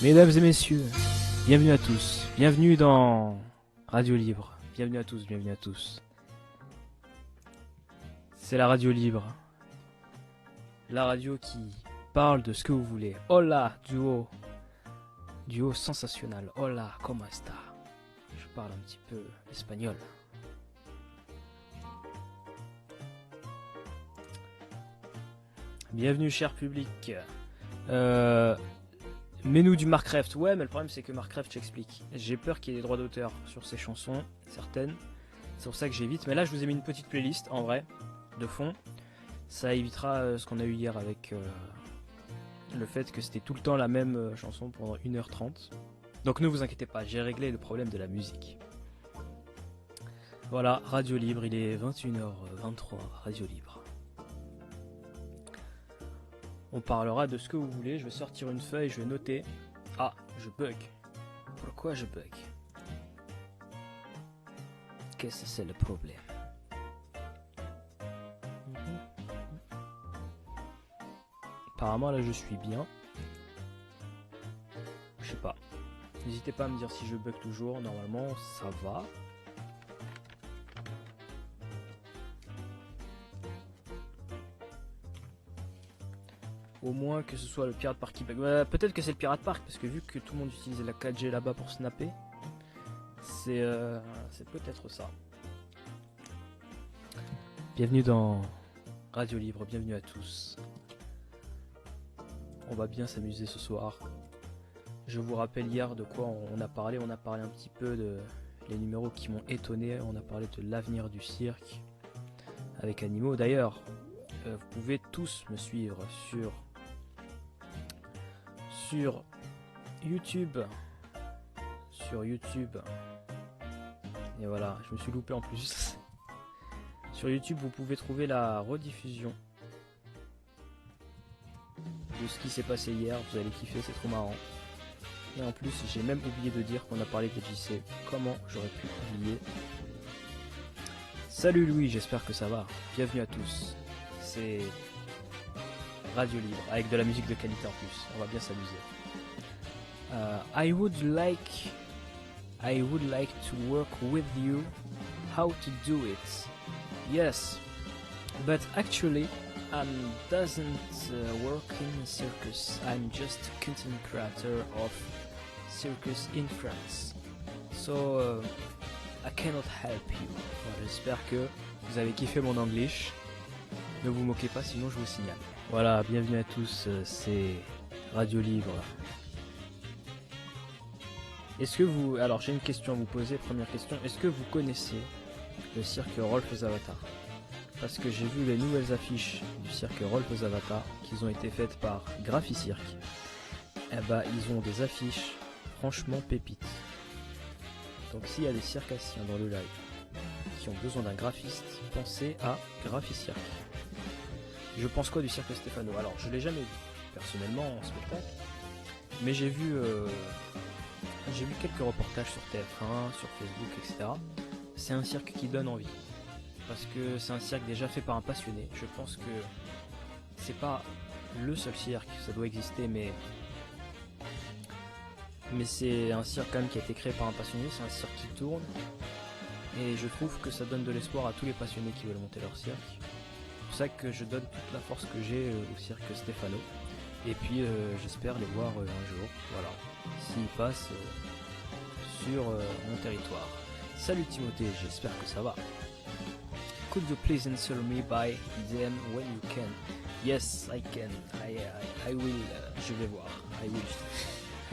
Mesdames et messieurs, bienvenue à tous, bienvenue dans Radio Libre, bienvenue à tous, bienvenue à tous. C'est la radio libre, la radio qui parle de ce que vous voulez. Hola, duo sensationnel. Hola, ¿cómo está? Je parle un petit peu espagnol. Bienvenue cher public. Mets-nous du Marcraft. Ouais, mais le problème c'est que Marcraft, j'explique. J'ai peur qu'il y ait des droits d'auteur sur ces chansons, certaines. C'est pour ça que j'évite. Mais là, je vous ai mis une petite playlist, en vrai, de fond. Ça évitera ce qu'on a eu hier avec le fait que c'était tout le temps la même chanson pendant 1h30. Donc ne vous inquiétez pas, j'ai réglé le problème de la musique. Voilà, Radio Libre, il est 21h23, Radio Libre. On parlera de ce que vous voulez, je vais sortir une feuille, je vais noter. Ah, je bug. Pourquoi je bug? Qu'est-ce que c'est le problème? Apparemment là je suis bien. Je sais pas. N'hésitez pas à me dire si je bug toujours, normalement ça va. Au moins que ce soit le Pirate Park qui bug. Peut-être que c'est le Pirate Park, parce que vu que tout le monde utilise la 4G là-bas pour snapper, c'est peut-être ça. Bienvenue dans Radio Libre, bienvenue à tous. On va bien s'amuser ce soir. Je vous rappelle hier de quoi on a parlé. On a parlé un petit peu de les numéros qui m'ont étonné. On a parlé de l'avenir du cirque avec Animaux. D'ailleurs, vous pouvez tous me suivre sur YouTube. Sur YouTube. Et voilà, je me suis loupé en plus. Sur YouTube, vous pouvez trouver la rediffusion de ce qui s'est passé hier. Vous allez kiffer, c'est trop marrant. Et en plus, j'ai même oublié de dire qu'on a parlé de JC. Comment j'aurais pu oublier? Salut Louis, j'espère que ça va. Bienvenue à tous. C'est Radio Libre, avec de la musique de qualité en plus. On va bien s'amuser. I would like to work with you. How to do it? Yes, but actually doesn't work in circus. I'm just a content creator of circus in France. So I cannot help you. Voilà, j'espère que vous avez kiffé mon anglais. Ne vous moquez pas, sinon je vous signale. Voilà, bienvenue à tous, c'est Radio Libre. Est-ce que vous... Alors j'ai une question à vous poser, première question. Est-ce que vous connaissez le cirque Rolf Zavata? Parce que j'ai vu les nouvelles affiches du cirque Rolf Zavata qui ont été faites par Graphicirque. Eh bah ils ont des affiches franchement pépites. Donc s'il y a des circassiens dans le live qui ont besoin d'un graphiste, pensez à Graphicirque. Je pense quoi du cirque Stéphano? Alors je l'ai jamais vu personnellement en spectacle, mais j'ai vu quelques reportages sur TF1, sur Facebook, etc. C'est un cirque qui donne envie. Parce que c'est un cirque déjà fait par un passionné. Je pense que c'est pas le seul cirque, ça doit exister, mais c'est un cirque quand même qui a été créé par un passionné, c'est un cirque qui tourne. Et je trouve que ça donne de l'espoir à tous les passionnés qui veulent monter leur cirque. C'est pour ça que je donne toute la force que j'ai au cirque Stéphano. Et puis j'espère les voir un jour, voilà, s'ils passent sur mon territoire. Salut Timothée, j'espère que ça va. Could you please answer me by DM when you can? Yes, I can. I will. Je vais voir. I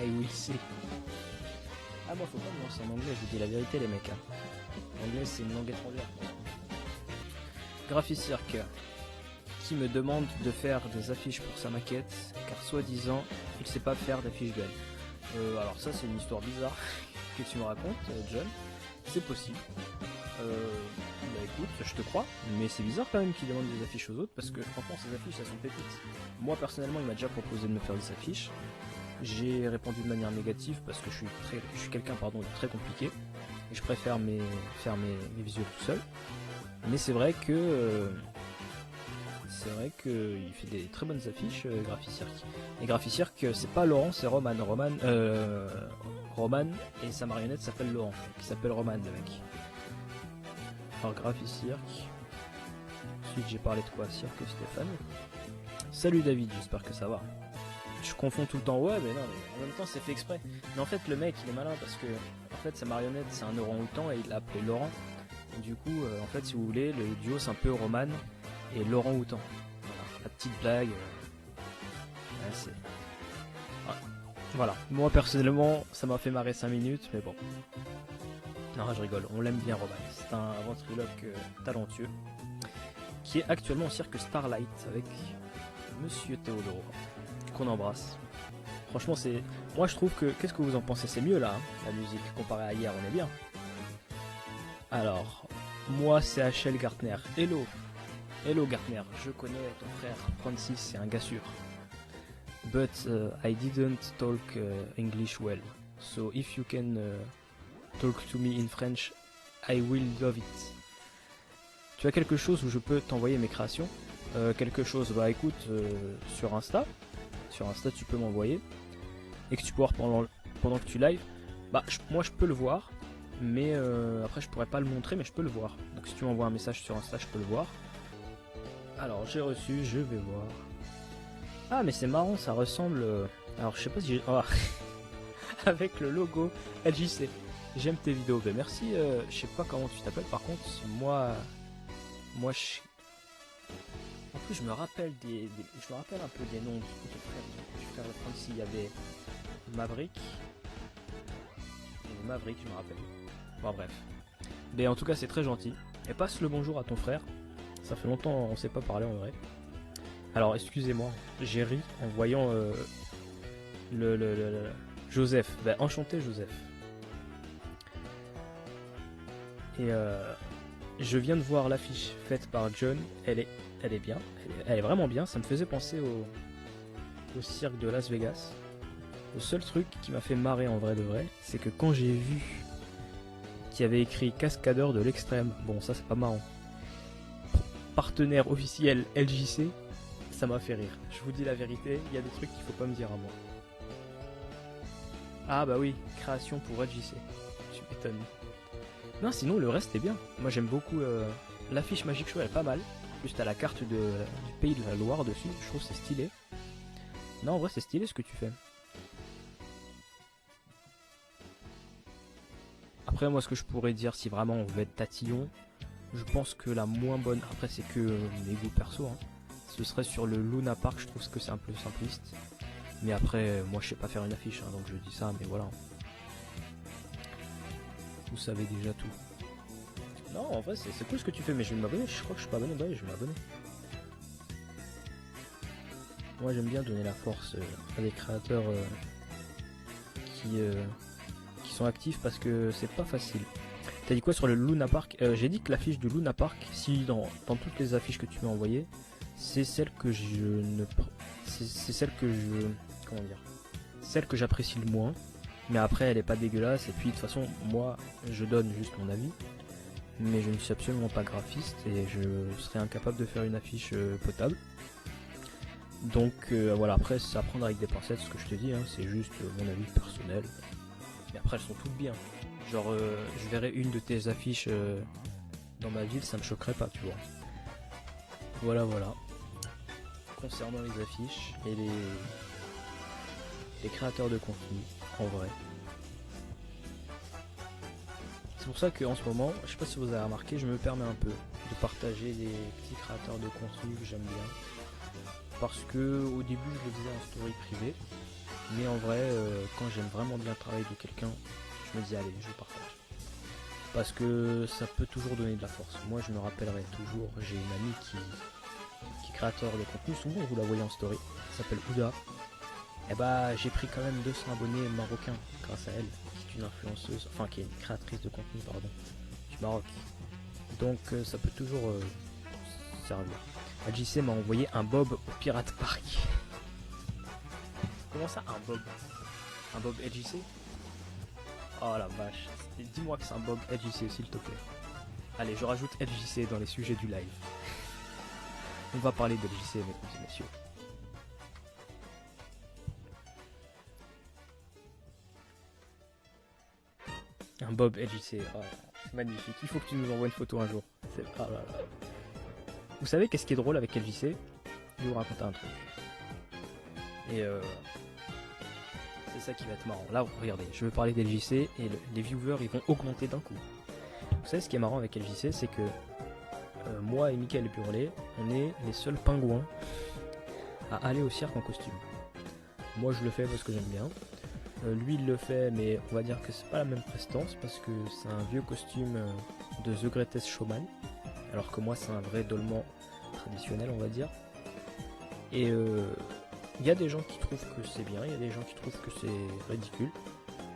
will see. Ah moi faut pas me lancer en anglais, je vous dis la vérité les mecs. L'anglais c'est une langue étrangère. Graphicirque qui me demande de faire des affiches pour sa maquette, car soi-disant il sait pas faire d'affiches gun. Alors ça c'est une histoire bizarre que tu me racontes, John. C'est possible. Bah écoute, je te crois, mais c'est bizarre quand même qu'il demande des affiches aux autres, parce que franchement ces affiches elles sont pépites. Moi personnellement il m'a déjà proposé de me faire des affiches. J'ai répondu de manière négative parce que je suis quelqu'un de très compliqué et je préfère faire mes visuels tout seul. Mais c'est vrai que c'est vrai qu'il fait des très bonnes affiches, Graphicirque. Et Graphicirque, c'est pas Laurent, c'est Roman. Roman et sa marionnette s'appelle Laurent, qui s'appelle Roman, le mec. Alors Graphicirque. Ensuite j'ai parlé de quoi? Cirque Stéphane. Salut David, j'espère que ça va. Je confonds tout le temps, ouais mais non, mais en même temps c'est fait exprès. Mais en fait le mec il est malin parce que en fait sa marionnette c'est un orang-outan et il l'a appelé Laurent. Et du coup en fait si vous voulez le duo c'est un peu Roman et Laurent-outan. Voilà, la petite blague. Ouais, c'est... Ouais. Voilà, moi personnellement ça m'a fait marrer 5 minutes mais bon. Non je rigole, on l'aime bien Roman. C'est un ventriloque talentueux qui est actuellement au cirque Starlight avec Monsieur Théodore, qu'on embrasse. Franchement, c'est. Moi, je trouve que. Qu'est-ce que vous en pensez? C'est mieux là, hein, la musique, comparé à hier, on est bien. Alors, moi, c'est HL Gartner. Hello. Hello Gartner, je connais ton frère Francis, c'est un gars sûr. But I didn't talk English well. So if you can talk to me in French, I will love it. Tu as quelque chose où je peux t'envoyer mes créations? Quelque chose, bah écoute, sur Insta tu peux m'envoyer et que tu peux voir pendant que tu live, bah moi je peux le voir, mais après je pourrais pas le montrer, mais je peux le voir. Donc si tu m'envoies un message sur Insta, je peux le voir. Alors j'ai reçu, je vais voir. Ah mais c'est marrant, ça ressemble. Alors je sais pas si j'ai. Oh. Avec le logo LJC. J'aime tes vidéos. Ben, merci. Je sais pas comment tu t'appelles par contre. Moi je. En plus, je me rappelle je me rappelle un peu des noms. Je vais faire le prendre s'il y avait Maverick. Et Maverick, je me rappelle. Bon, bref. Mais en tout cas, c'est très gentil. Et passe le bonjour à ton frère. Ça fait longtemps, on s'est pas parlé en vrai. Alors, excusez-moi, j'ai ri en voyant le Joseph. Ben, enchanté, Joseph. Et je viens de voir l'affiche faite par John. Elle est bien, elle est vraiment bien. Ça me faisait penser au cirque de Las Vegas. Le seul truc qui m'a fait marrer en vrai de vrai, c'est que quand j'ai vu qu'il y avait écrit cascadeur de l'extrême, bon ça c'est pas marrant, partenaire officiel LJC, ça m'a fait rire. Je vous dis la vérité, il y a des trucs qu'il faut pas me dire à moi. Ah bah oui, création pour LJC, tu m'étonnes. Non, sinon le reste est bien. Moi j'aime beaucoup l'affiche Magic Show, elle est pas mal. Plus t'as la carte du pays de la Loire dessus, je trouve c'est stylé. Non, en vrai c'est stylé ce que tu fais. Après moi ce que je pourrais dire si vraiment on veut être tatillon, je pense que la moins bonne, après c'est que mes goûts perso, hein, ce serait sur le Luna Park, je trouve que c'est un peu simpliste. Mais après moi je sais pas faire une affiche, hein, donc je dis ça, mais voilà. Vous savez déjà tout. Non, en vrai, c'est cool ce que tu fais, mais je vais m'abonner. Je crois que je suis pas abonné, bah oui, je vais m'abonner. Moi, j'aime bien donner la force à des créateurs qui sont actifs parce que c'est pas facile. T'as dit quoi sur le Luna Park? J'ai dit que l'affiche du Luna Park, si dans toutes les affiches que tu m'as envoyées, c'est celle que je ne. C'est celle que je. Comment dire? Celle que j'apprécie le moins. Mais après, elle est pas dégueulasse. Et puis, de toute façon, moi, je donne juste mon avis. Mais je ne suis absolument pas graphiste et je serais incapable de faire une affiche potable. Donc voilà, après, c'est à prendre avec des pincettes, ce que je te dis. Hein, c'est juste mon avis personnel. Mais après, elles sont toutes bien. Genre, je verrais une de tes affiches dans ma ville, ça me choquerait pas, tu vois. Voilà, voilà. Concernant les affiches et les créateurs de contenu, en vrai. C'est pour ça qu'en ce moment, je sais pas si vous avez remarqué, je me permets un peu de partager des petits créateurs de contenu que j'aime bien. Parce que au début je le faisais en story privée, mais en vrai quand j'aime vraiment bien le travail de quelqu'un, je me dis allez je partage. Parce que ça peut toujours donner de la force. Moi je me rappellerai toujours, j'ai une amie qui est créateur de contenu, souvent vous la voyez en story, elle s'appelle Ouda. Et bah j'ai pris quand même 200 abonnés marocains grâce à elle, qui est une influenceuse, enfin qui est une créatrice de contenu pardon, du Maroc. Donc ça peut toujours servir. LJC m'a envoyé un bob au Pirate Park. Comment ça un bob? Un bob LJC? Oh la vache. Dis-moi que c'est un bob LJC s'il te plaît. Allez je rajoute LJC dans les sujets du live. On va parler d'LJC, mesdames et messieurs. Un Bob LJC, oh, c'est magnifique. Il faut que tu nous envoies une photo un jour. Oh là là. Vous savez qu'est-ce qui est drôle avec LJC? Je vais vous raconter un truc. Et c'est ça qui va être marrant. Là, regardez, je vais parler d'LJC et les viewers ils vont augmenter d'un coup. Vous savez ce qui est marrant avec LJC, c'est que moi et Michael Burlet, on est les seuls pingouins à aller au cirque en costume. Moi je le fais parce que j'aime bien. Lui il le fait, mais on va dire que c'est pas la même prestance parce que c'est un vieux costume de The Greatest Showman, alors que moi c'est un vrai dolman traditionnel, on va dire. Et il y a des gens qui trouvent que c'est bien, il y a des gens qui trouvent que c'est ridicule.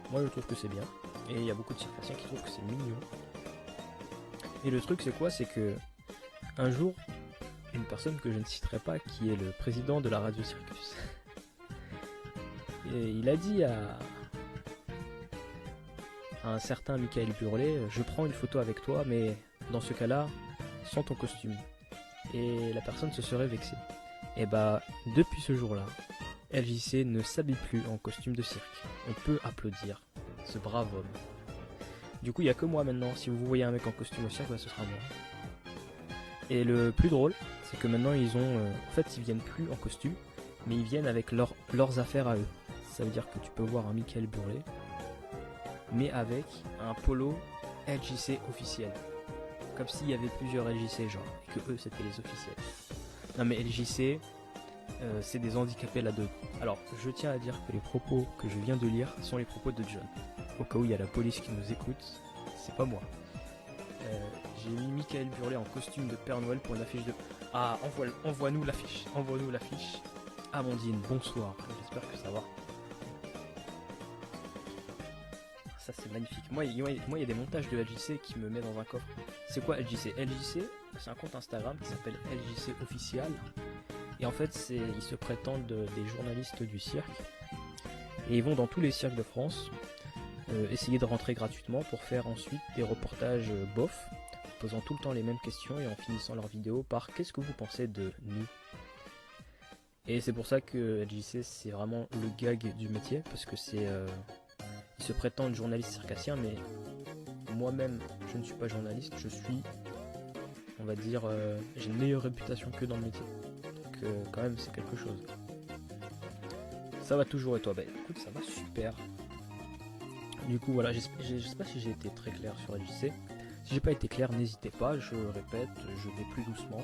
Moi je trouve que c'est bien. Et il y a beaucoup de circassiens qui trouvent que c'est mignon. Et le truc c'est quoi? C'est que un jour, une personne que je ne citerai pas, qui est le président de la Radio Circus, et il a dit à un certain Michael Burlet, je prends une photo avec toi, mais dans ce cas-là, sans ton costume. Et la personne se serait vexée. Et bah, depuis ce jour-là, LJC ne s'habille plus en costume de cirque. On peut applaudir ce brave homme. Du coup, il n'y a que moi maintenant. Si vous voyez un mec en costume au cirque, bah, ce sera moi. Et le plus drôle, c'est que maintenant ils ont... en fait, ils viennent plus en costume, mais ils viennent avec leurs affaires à eux. Ça veut dire que tu peux voir un Michael Burlet, mais avec un polo LJC officiel. Comme s'il y avait plusieurs LJC, genre, et que eux c'était les officiels. Non mais LJC, c'est des handicapés là-dedans. Alors, je tiens à dire que les propos que je viens de lire sont les propos de John. Au cas où il y a la police qui nous écoute, c'est pas moi. J'ai mis Michael Burlet en costume de Père Noël pour une affiche de... Ah, envoie-nous l'affiche. Envoie-nous l'affiche. Amandine, bonsoir. J'espère que ça va. Ça, c'est magnifique. Moi, il y a des montages de LJC qui me met dans un coffre. C'est quoi LJC? LJC, c'est un compte Instagram qui s'appelle LJC Official. Et en fait, ils se prétendent des journalistes du cirque. Et ils vont dans tous les cirques de France essayer de rentrer gratuitement pour faire ensuite des reportages bof, posant tout le temps les mêmes questions et en finissant leur vidéo par qu'est-ce que vous pensez de nous? Et c'est pour ça que LJC c'est vraiment le gag du métier, parce que ils se prétendent journalistes circassiens, mais moi-même je ne suis pas journaliste, je suis, on va dire, j'ai une meilleure réputation que dans le métier, donc quand même c'est quelque chose. Ça va toujours, et toi? Bah écoute, ça va super. Du coup voilà, je sais pas si j'ai été très clair sur LJC. Si j'ai pas été clair, n'hésitez pas, je répète, je vais plus doucement.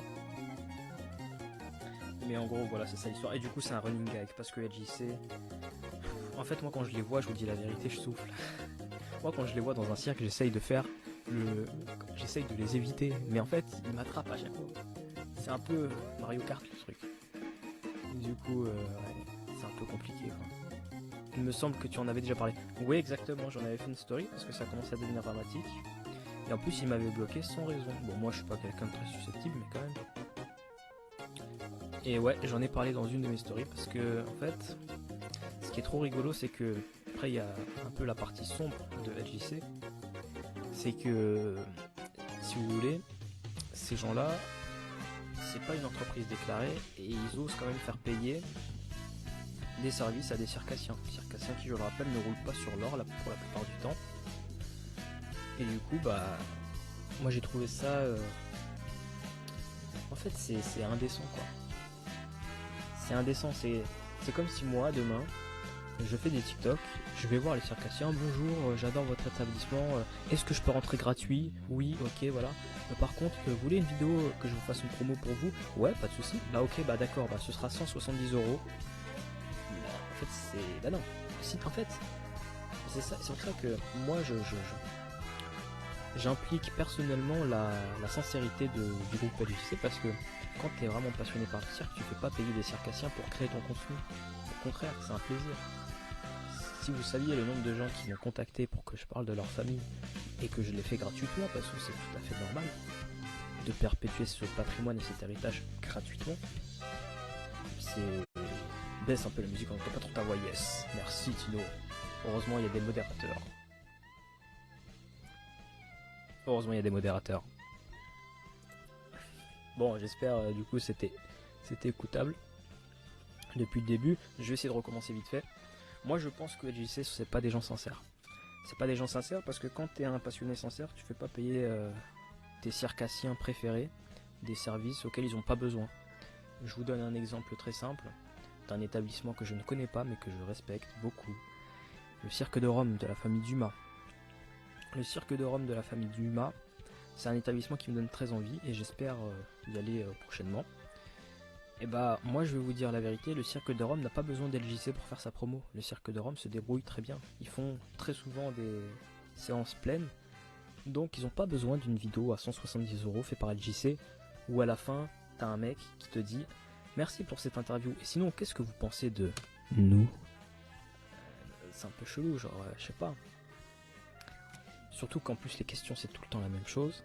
Mais en gros, voilà, c'est ça l'histoire. Et du coup, c'est un running gag parce que LJC. En fait, moi, quand je les vois, je vous dis la vérité, je souffle. Moi, quand je les vois dans un cirque, j'essaye de faire j'essaye de les éviter. Mais en fait, ils m'attrapent à chaque fois. C'est un peu Mario Kart le truc. Du coup, c'est un peu compliqué, quoi. Il me semble que tu en avais déjà parlé. Oui, exactement, j'en avais fait une story parce que ça commençait à devenir dramatique. Et en plus, il m'avait bloqué sans raison. Bon, moi, je suis pas quelqu'un de très susceptible, mais quand même. Et ouais, j'en ai parlé dans une de mes stories parce que, en fait, ce qui est trop rigolo, c'est que, après, il y a un peu la partie sombre de LJC. C'est que, si vous voulez, ces gens-là, c'est pas une entreprise déclarée et ils osent quand même faire payer des services à des circassiens. Circassiens qui, je le rappelle, ne roulent pas sur l'or pour la plupart du temps. Et du coup, bah, moi j'ai trouvé ça... En fait, c'est indécent, quoi. C'est indécent, c'est comme si moi, demain, je fais des TikTok, je vais voir les circassiens, bonjour, j'adore votre établissement, est-ce que je peux rentrer gratuit? Oui, ok, voilà. Par contre, vous voulez une vidéo que je vous fasse une promo pour vous? Ouais, pas de souci. Bah ok, bah d'accord, bah ce sera 170 €. Bah, en fait, c'est... Bah non. Si, en fait, c'est ça, c'est pour ça que moi, j'implique personnellement la sincérité du groupe LJC, parce que quand tu es vraiment passionné par le cirque, tu fais pas payer des circassiens pour créer ton contenu. Au contraire, c'est un plaisir. Si vous saviez le nombre de gens qui m'ont contacté pour que je parle de leur famille et que je l'ai fait gratuitement, parce que c'est tout à fait normal de perpétuer ce patrimoine et cet héritage gratuitement, c'est... Baisse un peu la musique, on n'entend pas trop ta voix. Yes, merci Tino. Heureusement il y a des modérateurs. Heureusement il y a des modérateurs. Bon, j'espère du coup c'était écoutable depuis le début. Je vais essayer de recommencer vite fait. Moi je pense que LGC c'est pas des gens sincères. C'est pas des gens sincères parce que quand t'es un passionné sincère, tu fais pas payer tes circassiens préférés des services auxquels ils n'ont pas besoin. Je vous donne un exemple très simple d'un établissement que je ne connais pas mais que je respecte beaucoup. Le cirque de Rome de la famille Dumas. Le cirque de Rome de la famille Dumas, c'est un établissement qui me donne très envie et j'espère y aller prochainement. Et bah moi je vais vous dire la vérité, le cirque de Rome n'a pas besoin d'LJC pour faire sa promo. Le cirque de Rome se débrouille très bien. Ils font très souvent des séances pleines. Donc ils n'ont pas besoin d'une vidéo à 170€ fait par LJC où à la fin t'as un mec qui te dit merci pour cette interview. Et sinon qu'est-ce que vous pensez de nous? C'est un peu chelou, genre je sais pas. Surtout qu'en plus les questions c'est tout le temps la même chose.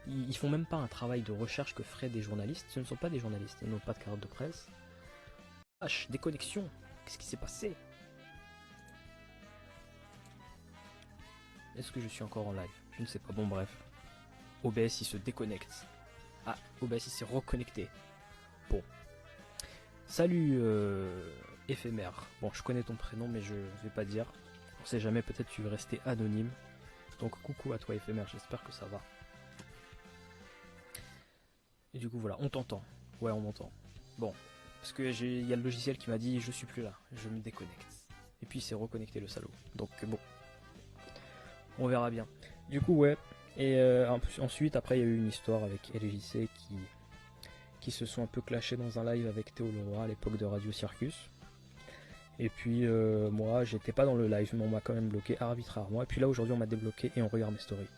Ils font même pas un travail de recherche que feraient des journalistes. Ce ne sont pas des journalistes, ils n'ont pas de carte de presse. H, déconnexion. Qu'est-ce qui s'est passé? Est-ce que je suis encore en live? Je ne sais pas, bon bref. OBS il se déconnecte. Ah, OBS il s'est reconnecté. Bon. Salut éphémère. Bon, je connais ton prénom mais je vais pas dire. On sait jamais, peut-être tu veux rester anonyme. Donc coucou à toi éphémère, j'espère que ça va. Et du coup voilà, on t'entend. Ouais, on m'entend. Bon, parce que il y a le logiciel qui m'a dit je suis plus là, je me déconnecte. Et puis il s'est reconnecté le salaud. Donc bon, on verra bien. Du coup ouais, et ensuite après il y a eu une histoire avec LJC qui se sont un peu clashés dans un live avec Théo Leroy à l'époque de Radio Circus. Et puis moi j'étais pas dans le live mais on m'a quand même bloqué arbitrairement. Et puis là aujourd'hui on m'a débloqué et on regarde mes stories.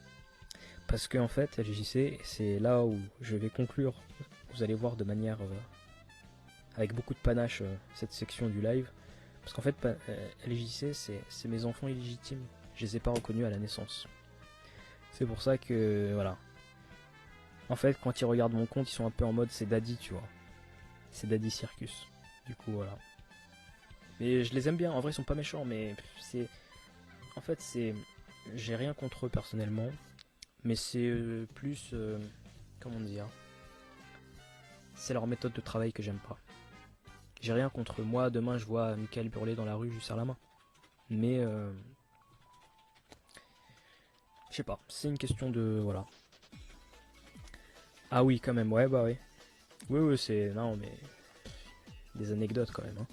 Parce que en fait, LJC, c'est là où je vais conclure. Vous allez voir de manière avec beaucoup de panache cette section du live. Parce qu'en fait, LJC, c'est mes enfants illégitimes. Je les ai pas reconnus à la naissance. C'est pour ça que voilà. En fait, quand ils regardent mon compte, ils sont un peu en mode c'est Daddy, tu vois. C'est Daddy Circus. Du coup, voilà. Mais je les aime bien. En vrai, ils sont pas méchants, mais c'est. En fait, c'est. J'ai rien contre eux personnellement. Mais c'est plus, comment dire, c'est leur méthode de travail que j'aime pas. J'ai rien contre moi, demain je vois Michael Burlet dans la rue, je lui serre la main. Mais, je sais pas, c'est une question de, voilà. Ah oui, quand même, ouais, bah oui. Oui, c'est, non mais, des anecdotes quand même. Hein.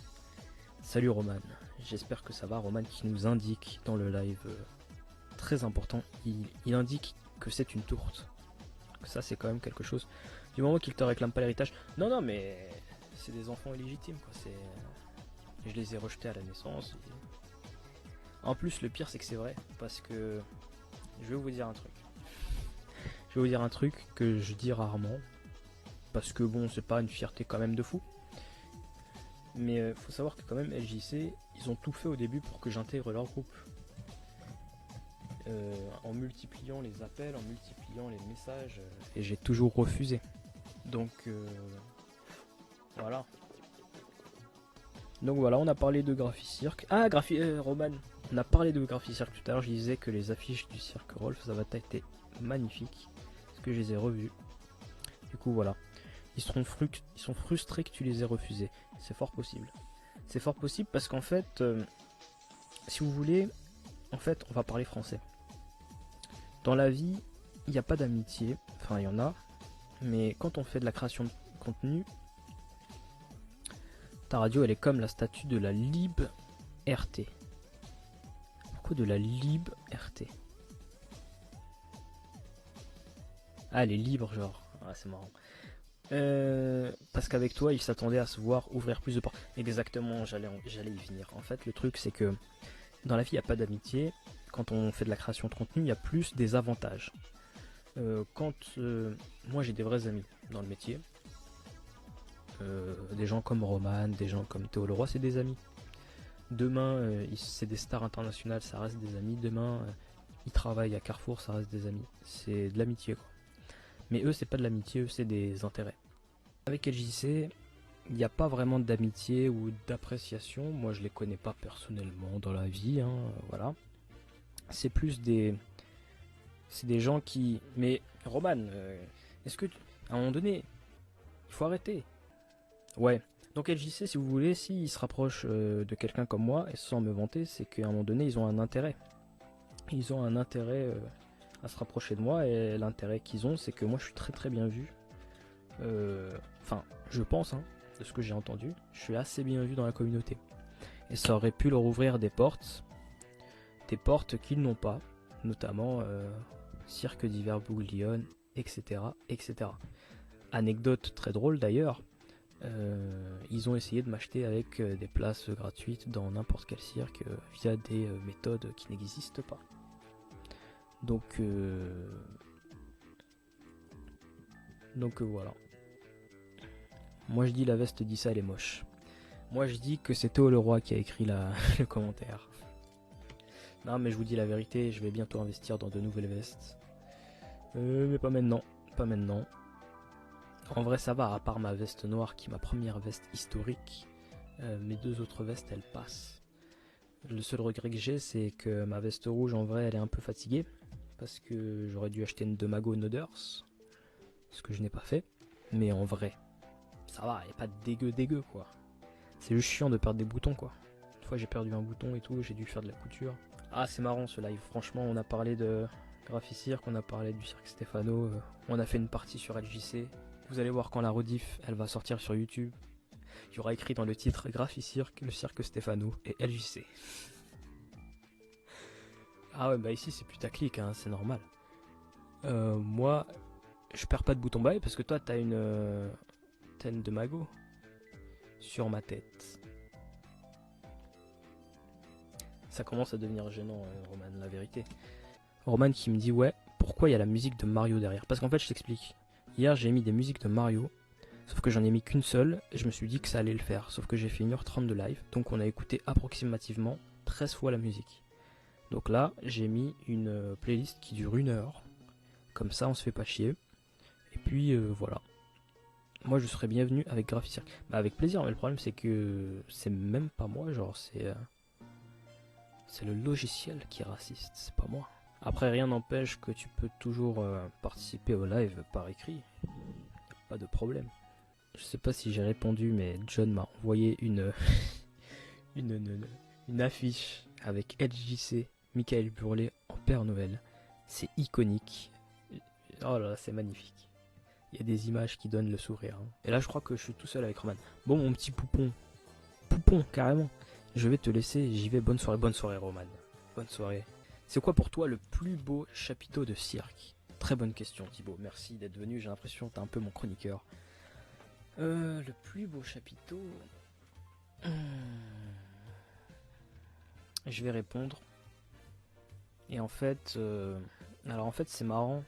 Salut Roman, j'espère que ça va. Roman qui nous indique dans le live, très important, il indique que c'est une tourte. Ça c'est quand même quelque chose. Du moment qu'il te réclame pas l'héritage. Non mais c'est des enfants illégitimes quoi. Je les ai rejetés à la naissance. En plus le pire c'est que c'est vrai. Parce que je vais vous dire un truc. Je vais vous dire un truc que je dis rarement. Parce que bon c'est pas une fierté quand même de fou. Mais faut savoir que quand même LJC ils ont tout fait au début pour que j'intègre leur groupe. En multipliant les appels, en multipliant les messages, et j'ai toujours refusé. Donc voilà. Donc voilà, on a parlé de Graphie Cirque. Ah, Roman, on a parlé de Graphie Cirque tout à l'heure. Je disais que les affiches du cirque Rolf Zavata étaient magnifiques. Parce que je les ai revues. Du coup, voilà. Ils sont frustrés que tu les aies refusées. C'est fort possible. C'est fort possible parce qu'en fait, si vous voulez, en fait, on va parler français. Dans la vie, il n'y a pas d'amitié, enfin il y en a, mais quand on fait de la création de contenu, ta radio elle est comme la statue de la Lib-RT. Pourquoi de la Lib-RT? Ah elle est libre genre, ah, c'est marrant. Parce qu'avec toi il s'attendait à se voir ouvrir plus de portes. Exactement, j'allais y venir. En fait le truc c'est que dans la vie il n'y a pas d'amitié. Quand on fait de la création de contenu, il y a plus des avantages. Moi j'ai des vrais amis dans le métier, des gens comme Roman, des gens comme Théo Leroy, c'est des amis. Demain, c'est des stars internationales, ça reste des amis. Demain, ils travaillent à Carrefour, ça reste des amis. C'est de l'amitié quoi. Mais eux, c'est pas de l'amitié, eux, c'est des intérêts. Avec LJC, il n'y a pas vraiment d'amitié ou d'appréciation. Moi, je les connais pas personnellement dans la vie, hein, voilà. C'est plus c'est des gens qui... Mais Roman, est-ce que... À un moment donné, Il faut arrêter. Ouais. Donc LJC, si vous voulez, s'ils se rapprochent de quelqu'un comme moi, et sans me vanter, c'est qu'à un moment donné, ils ont un intérêt. Ils ont un intérêt à se rapprocher de moi, et l'intérêt qu'ils ont, c'est que moi, je suis très très bien vu. Enfin, je pense, hein, de ce que j'ai entendu, je suis assez bien vu dans la communauté. Et ça aurait pu leur ouvrir des portes qu'ils n'ont pas, notamment Cirque d'hiver Bouglione, etc., etc. Anecdote très drôle d'ailleurs, ils ont essayé de m'acheter avec des places gratuites dans n'importe quel cirque via des méthodes qui n'existent pas. Donc voilà. Moi je dis la veste dit ça, elle est moche. Moi je dis que c'est Théo Leroy qui a écrit le commentaire. Non mais je vous dis la vérité, je vais bientôt investir dans de nouvelles vestes. Mais pas maintenant, pas maintenant. En vrai ça va, à part ma veste noire qui est ma première veste historique, mes deux autres vestes elles passent. Le seul regret que j'ai c'est que ma veste rouge en vrai elle est un peu fatiguée. Parce que j'aurais dû acheter une Demago Noders, ce que je n'ai pas fait. Mais en vrai, ça va, il n'y a pas de dégueu quoi. C'est juste chiant de perdre des boutons quoi. Une fois j'ai perdu un bouton et tout, j'ai dû faire de la couture. Ah c'est marrant ce live, franchement on a parlé de Graphicirque, on a parlé du cirque Stéphano, on a fait une partie sur LJC. Vous allez voir quand la rediff elle va sortir sur YouTube. Il y aura écrit dans le titre Graphicirque, le cirque Stéphano et LJC. Ah ouais bah ici c'est putaclic hein, c'est normal. Moi je perds pas de bouton bail parce que toi t'as une Demago sur ma tête. Ça commence à devenir gênant, Roman, la vérité. Roman qui me dit ouais, pourquoi il y a la musique de Mario derrière? Parce qu'en fait je t'explique. Hier j'ai mis des musiques de Mario, sauf que j'en ai mis qu'une seule et je me suis dit que ça allait le faire. Sauf que j'ai fait 1h30 de live, donc on a écouté approximativement 13 fois la musique. Donc là j'ai mis une playlist qui dure 1 heure. Comme ça on se fait pas chier. Et puis voilà. Moi je serais bienvenu avec Graphicirque. Bah avec plaisir, mais le problème c'est que c'est même pas moi, genre c'est le logiciel qui est raciste, c'est pas moi. Après rien n'empêche que tu peux toujours participer au live par écrit. Pas de problème. Je sais pas si j'ai répondu, mais John m'a envoyé une affiche avec LJC, Michael Burlet en Père Noël. C'est iconique. Oh là là, c'est magnifique. Il y a des images qui donnent le sourire. Hein. Et là, je crois que je suis tout seul avec Roman. Bon, mon petit poupon. Poupon, carrément. Je vais te laisser, j'y vais. Bonne soirée, Roman. Bonne soirée. C'est quoi pour toi le plus beau chapiteau de cirque? Très bonne question, Thibaut. Merci d'être venu. J'ai l'impression que t'es un peu mon chroniqueur. Le plus beau chapiteau. Je vais répondre. Et en fait, c'est marrant.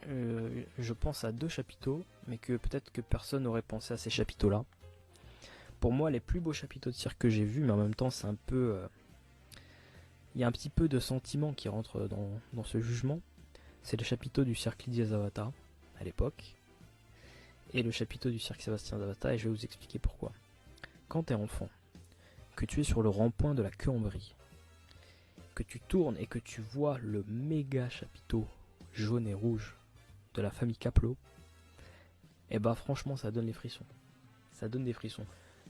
Je pense à 2 chapiteaux, mais que peut-être que personne n'aurait pensé à ces chapiteaux-là. Pour moi, les plus beaux chapiteaux de cirque que j'ai vus, mais en même temps, c'est un peu... Il y a un petit peu de sentiment qui rentre dans ce jugement. C'est le chapiteau du cirque Lydia Zavata, à l'époque, et le chapiteau du cirque Sébastien Zavata, et je vais vous expliquer pourquoi. Quand t'es enfant, que tu es sur le rond-point de la queue en brie, que tu tournes et que tu vois le méga chapiteau jaune et rouge de la famille Caplo, et bah franchement ça donne les frissons. Ça donne des frissons.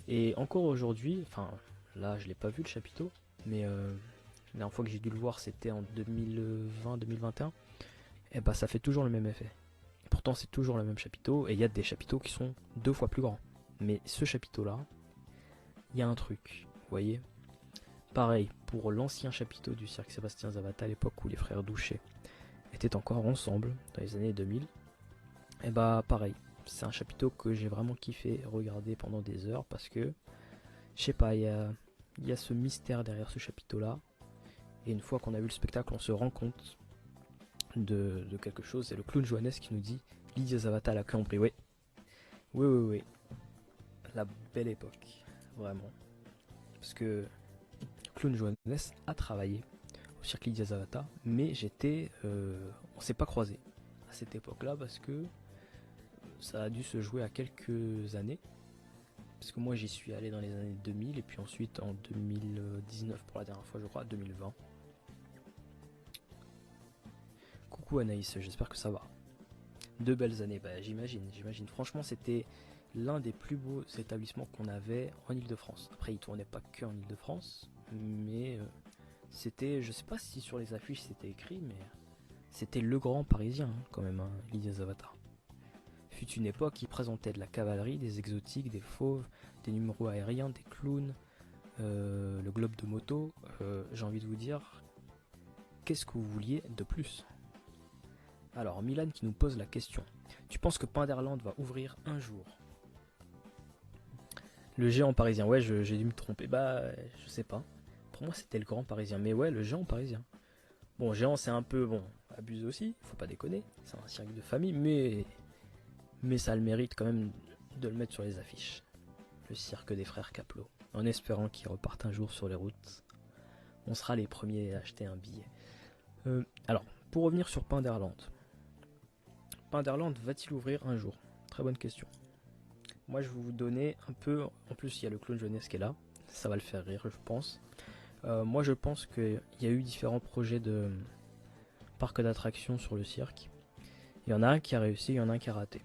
Et encore aujourd'hui, enfin là je l'ai pas vu le chapiteau, mais la dernière fois que j'ai dû le voir c'était en 2020-2021, et bah ça fait toujours le même effet. Et pourtant c'est toujours le même chapiteau, et il y a des chapiteaux qui sont 2 fois plus grands. Mais ce chapiteau là, il y a un truc, vous voyez. Pareil, pour l'ancien chapiteau du cirque Sébastien Zavata à l'époque où les frères Douchet étaient encore ensemble, dans les années 2000, et bah pareil, c'est un chapiteau que j'ai vraiment kiffé regarder pendant des heures parce que, je sais pas, il y a ce mystère derrière ce chapiteau là, et une fois qu'on a vu le spectacle, on se rend compte de quelque chose, c'est le clown Johannes qui nous dit Lydia Zavata à la queue en brie, oui. Oui, la belle époque, vraiment. Parce que Clown Johannes a travaillé au cirque Lydia Zavata, mais on s'est pas croisés à cette époque-là parce que ça a dû se jouer à quelques années. Parce que moi j'y suis allé dans les années 2000 et puis ensuite en 2019 pour la dernière fois je crois, 2020. Coucou Anaïs, j'espère que ça va. 2 belles années, bah, j'imagine. Franchement, c'était l'un des plus beaux établissements qu'on avait en Île-de-France. Après, il tournait pas que en Île-de-France, mais c'était, je sais pas si sur les affiches c'était écrit, mais c'était le grand parisien quand même, hein, Lydia Zavata. Fut une époque, il présentait de la cavalerie, des exotiques, des fauves, des numéros aériens, des clowns, le globe de moto. J'ai envie de vous dire, qu'est-ce que vous vouliez de plus? Alors, Milan qui nous pose la question. Tu penses que Pinderland va ouvrir un jour? Le géant parisien, ouais, j'ai dû me tromper. Bah, je sais pas. Pour moi, c'était le grand parisien. Mais ouais, le géant parisien. Bon, géant, c'est un peu, bon, abusé aussi, faut pas déconner. C'est un cirque de famille, mais ça a le mérite quand même de le mettre sur les affiches. Le cirque des frères Capello. En espérant qu'ils repartent un jour sur les routes. On sera les premiers à acheter un billet. Alors, pour revenir sur Pinderland. Pinderland va-t-il ouvrir un jour? Très bonne question. Moi, je vais vous donner un peu... En plus, il y a le clown jeunesse qui est là. Ça va le faire rire, je pense. Moi, je pense qu'il y a eu différents projets de parcs d'attractions sur le cirque. Il y en a un qui a réussi, il y en a un qui a raté.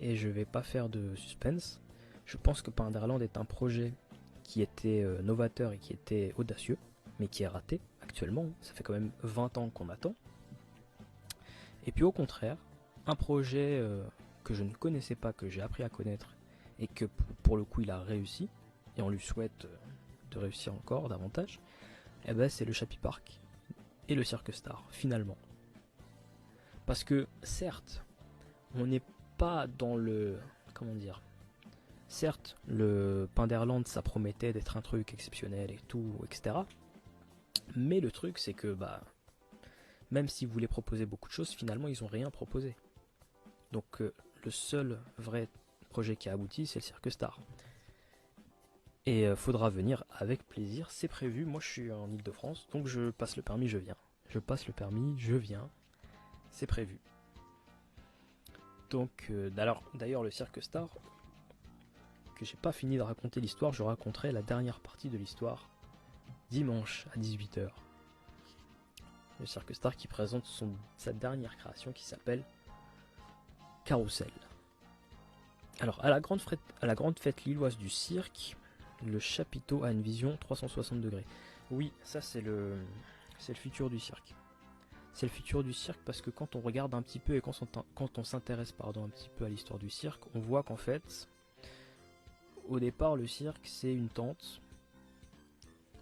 Et je vais pas faire de suspense. Je pense que Pinderland est un projet qui était novateur et qui était audacieux, mais qui est raté actuellement. Ça fait quand même 20 ans qu'on attend. Et puis au contraire, un projet que je ne connaissais pas, que j'ai appris à connaître, et que pour le coup il a réussi, et on lui souhaite de réussir encore davantage, eh ben, c'est le Chappie Park et le Cirque Star, finalement. Parce que certes, on n'est pas dans le... Comment dire? Certes, le Pinderland, ça promettait d'être un truc exceptionnel et tout, etc. Mais le truc, c'est que, bah, même s'ils voulaient proposer beaucoup de choses, finalement, ils n'ont rien proposé. Donc, le seul vrai projet qui a abouti, c'est le Cirque Star. Et faudra venir avec plaisir, c'est prévu. Moi, je suis en Île-de-France, donc je passe le permis, je viens. Je passe le permis, je viens. C'est prévu. Donc, d'ailleurs, le Cirque Star, que j'ai pas fini de raconter l'histoire, je raconterai la dernière partie de l'histoire dimanche à 18 h. Le Cirque Star qui présente sa dernière création qui s'appelle Carousel. Alors, à la grande fête lilloise du cirque, le chapiteau a une vision 360 degrés. Oui, ça c'est le futur du cirque. C'est le futur du cirque parce que quand on regarde un petit peu et quand on s'intéresse un petit peu à l'histoire du cirque, on voit qu'en fait, au départ, le cirque c'est une tente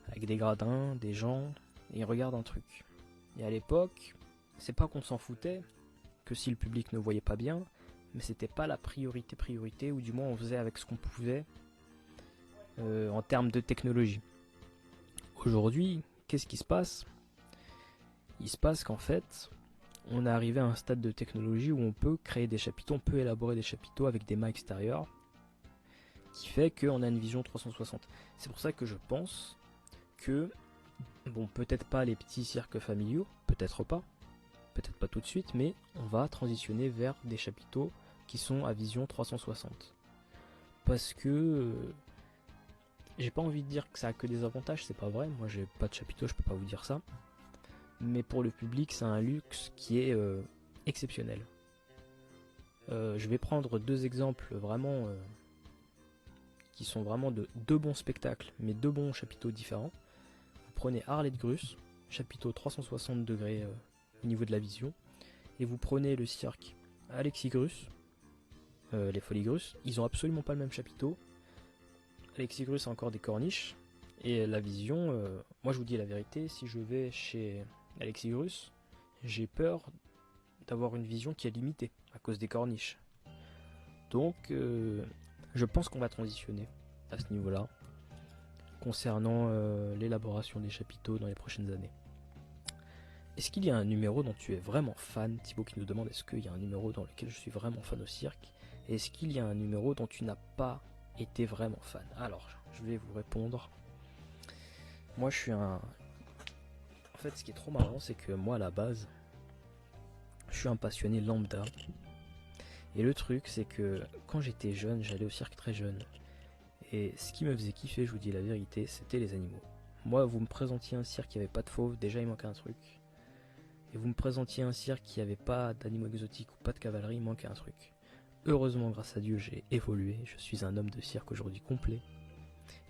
avec des gradins, des gens, et ils regardent un truc. Et à l'époque, c'est pas qu'on s'en foutait, que si le public ne voyait pas bien, mais c'était pas la priorité, ou du moins on faisait avec ce qu'on pouvait en termes de technologie. Aujourd'hui, qu'est-ce qui se passe? Il se passe qu'en fait, on est arrivé à un stade de technologie où on peut créer des chapiteaux, on peut élaborer des chapiteaux avec des mâts extérieurs, qui fait qu'on a une vision 360. C'est pour ça que je pense que, bon, peut-être pas les petits cirques familiaux, peut-être pas tout de suite, mais on va transitionner vers des chapiteaux qui sont à vision 360. Parce que j'ai pas envie de dire que ça a que des avantages, c'est pas vrai, moi j'ai pas de chapiteau, je peux pas vous dire ça. Mais pour le public, c'est un luxe qui est exceptionnel. Je vais prendre deux exemples vraiment qui sont vraiment deux bons spectacles, mais deux bons chapiteaux différents. Vous prenez Arlette Grus, chapiteau 360 degrés au niveau de la vision, et vous prenez le cirque Alexis Grus, les Folies Grus. Ils ont absolument pas le même chapiteau. Alexis Grus a encore des corniches, et la vision, moi je vous dis la vérité, si je vais chez Alexis Grus, j'ai peur d'avoir une vision qui est limitée à cause des corniches. Donc je pense qu'on va transitionner à ce niveau-là concernant l'élaboration des chapiteaux dans les prochaines années. Est-ce qu'il y a un numéro dont tu es vraiment fan? Thibaut qui nous demande est-ce qu'il y a un numéro dans lequel je suis vraiment fan au cirque? Et est-ce qu'il y a un numéro dont tu n'as pas été vraiment fan? Alors, je vais vous répondre. Moi, je suis un... En fait, ce qui est trop marrant, c'est que moi, à la base, je suis un passionné lambda. Et le truc, c'est que quand j'étais jeune, j'allais au cirque très jeune. Et ce qui me faisait kiffer, je vous dis la vérité, c'était les animaux. Moi, vous me présentiez un cirque qui avait pas de fauve, déjà il manquait un truc. et vous me présentiez un cirque qui n'avait pas d'animaux exotiques ou pas de cavalerie, il manquait un truc. Heureusement, grâce à Dieu, j'ai évolué, je suis un homme de cirque aujourd'hui complet,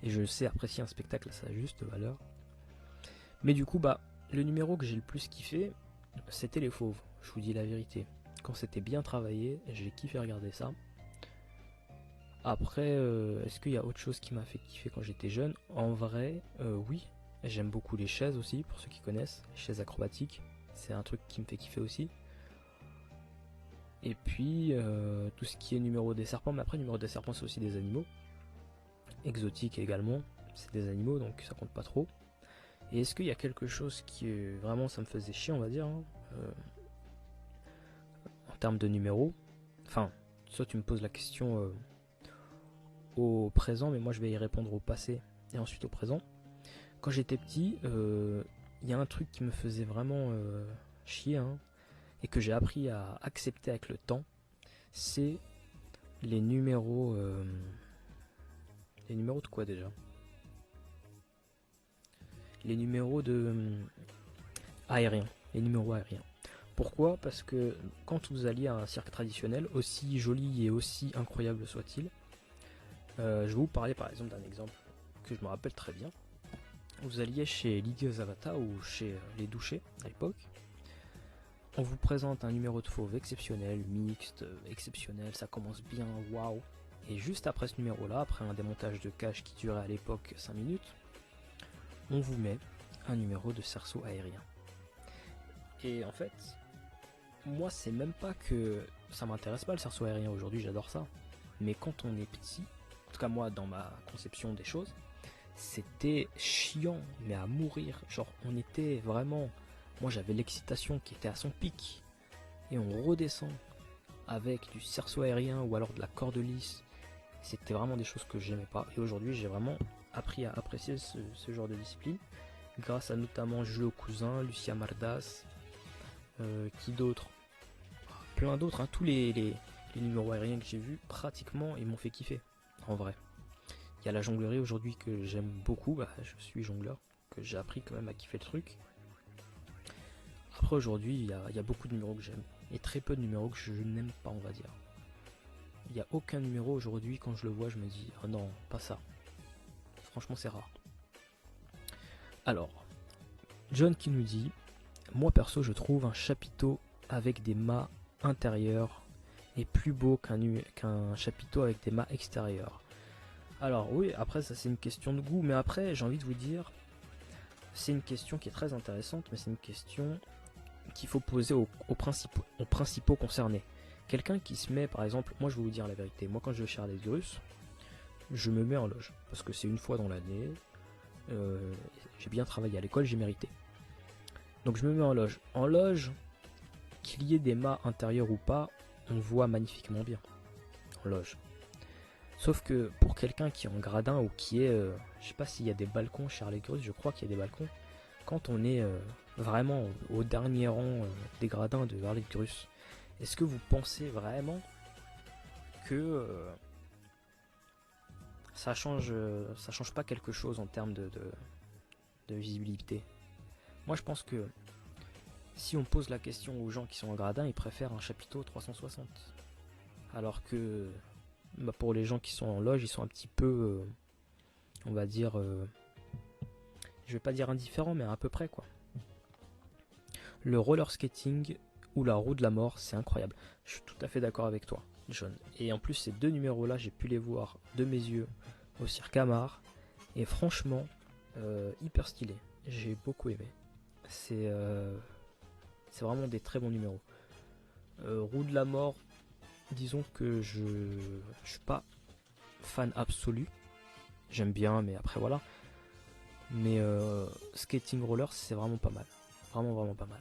et je sais apprécier un spectacle à sa juste valeur. Mais du coup, le numéro que j'ai le plus kiffé, c'était les fauves, je vous dis la vérité. Quand c'était bien travaillé, j'ai kiffé regarder ça. Après, est-ce qu'il y a autre chose qui m'a fait kiffer quand j'étais jeune? En vrai, oui. J'aime beaucoup les chaises aussi, pour ceux qui connaissent, les chaises acrobatiques. C'est un truc qui me fait kiffer aussi. Et puis, tout ce qui est numéro des serpents. Mais après, numéro des serpents, c'est aussi des animaux. Exotiques également. C'est des animaux, donc ça compte pas trop. Et est-ce qu'il y a quelque chose qui vraiment ça me faisait chier, on va dire, hein, en termes de numéros? Enfin, soit tu me poses la question au présent, mais moi je vais y répondre au passé et ensuite au présent. Quand j'étais petit, il y a un truc qui me faisait vraiment chier, hein, et que j'ai appris à accepter avec le temps, c'est les numéros. Les numéros de quoi déjà? Les numéros de aériens. Les numéros aériens. Pourquoi? Parce que quand vous alliez à un cirque traditionnel, aussi joli et aussi incroyable soit-il, je vais vous parler par exemple d'un exemple que je me rappelle très bien. Vous alliez chez Lydie Zavata ou chez les Douchets à l'époque. On vous présente un numéro de fauve exceptionnel, mixte, exceptionnel, ça commence bien, waouh. Et juste après ce numéro-là, après un démontage de cage qui durait à l'époque 5 minutes, on vous met un numéro de cerceau aérien. Et en fait, moi c'est même pas que ça m'intéresse pas le cerceau aérien aujourd'hui, j'adore ça. Mais quand on est petit, en tout cas moi dans ma conception des choses, c'était chiant, mais à mourir. Genre on était vraiment... Moi j'avais l'excitation qui était à son pic. Et on redescend avec du cerceau aérien ou alors de la corde lisse. C'était vraiment des choses que j'aimais pas. Et aujourd'hui j'ai vraiment appris à apprécier ce genre de discipline. Grâce à notamment Jules Cousin, Lucia Mardas, qui d'autres, plein d'autres, hein. Tous les numéros aériens que j'ai vus, pratiquement, ils m'ont fait kiffer, en vrai. Il y a la jonglerie aujourd'hui que j'aime beaucoup, je suis jongleur, que j'ai appris quand même à kiffer le truc. Après aujourd'hui, il y a beaucoup de numéros que j'aime, et très peu de numéros que je n'aime pas, on va dire. Il n'y a aucun numéro aujourd'hui, quand je le vois, je me dis, oh non, pas ça. Franchement, c'est rare. Alors, John qui nous dit, moi perso, je trouve un chapiteau avec des mâts intérieurs est plus beau qu'un chapiteau avec des mâts extérieurs. Alors oui, après ça c'est une question de goût, mais après j'ai envie de vous dire, c'est une question qui est très intéressante, mais c'est une question qu'il faut poser aux principaux concernés. Quelqu'un qui se met, par exemple, moi je vais vous dire la vérité, moi quand je vais chez Arlès, je me mets en loge, parce que c'est une fois dans l'année, j'ai bien travaillé à l'école, j'ai mérité. Donc je me mets en loge. En loge, qu'il y ait des mâts intérieurs ou pas, on voit magnifiquement bien en loge. Sauf que pour quelqu'un qui est en gradin ou qui est, je sais pas s'il y a des balcons chez Arlès, je crois qu'il y a des balcons. Quand on est vraiment au dernier rang des gradins de Arlès, est-ce que vous pensez vraiment que ça change pas quelque chose en termes de visibilité? Moi je pense que si on pose la question aux gens qui sont en gradin, ils préfèrent un chapiteau 360. Alors que pour les gens qui sont en loge, ils sont un petit peu, on va dire, je vais pas dire indifférents, mais à peu près quoi. Le roller skating ou la roue de la mort, c'est incroyable. Je suis tout à fait d'accord avec toi, John. Et en plus, ces deux numéros-là, j'ai pu les voir de mes yeux au Cirque Amar. Et franchement, hyper stylé. J'ai beaucoup aimé. C'est vraiment des très bons numéros. Roue de la mort, disons que je suis pas fan absolu. J'aime bien, mais après voilà. Mais skating roller, c'est vraiment pas mal. Vraiment, vraiment pas mal.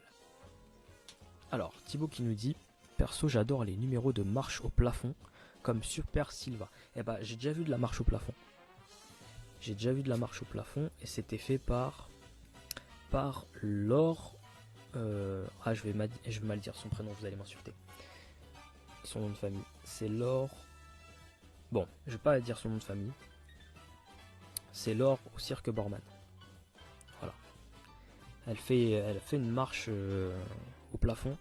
Alors, Thibaut qui nous dit, perso, j'adore les numéros de marche au plafond, comme Super Silva. Eh bah, j'ai déjà vu de la marche au plafond. J'ai déjà vu de la marche au plafond, et c'était fait par Laure. Je vais mal dire son prénom, vous allez m'insulter. Son nom de famille, c'est Laure. Bon, je vais pas dire son nom de famille. C'est Laure au Cirque Borman. Voilà. Elle fait une marche au plafond.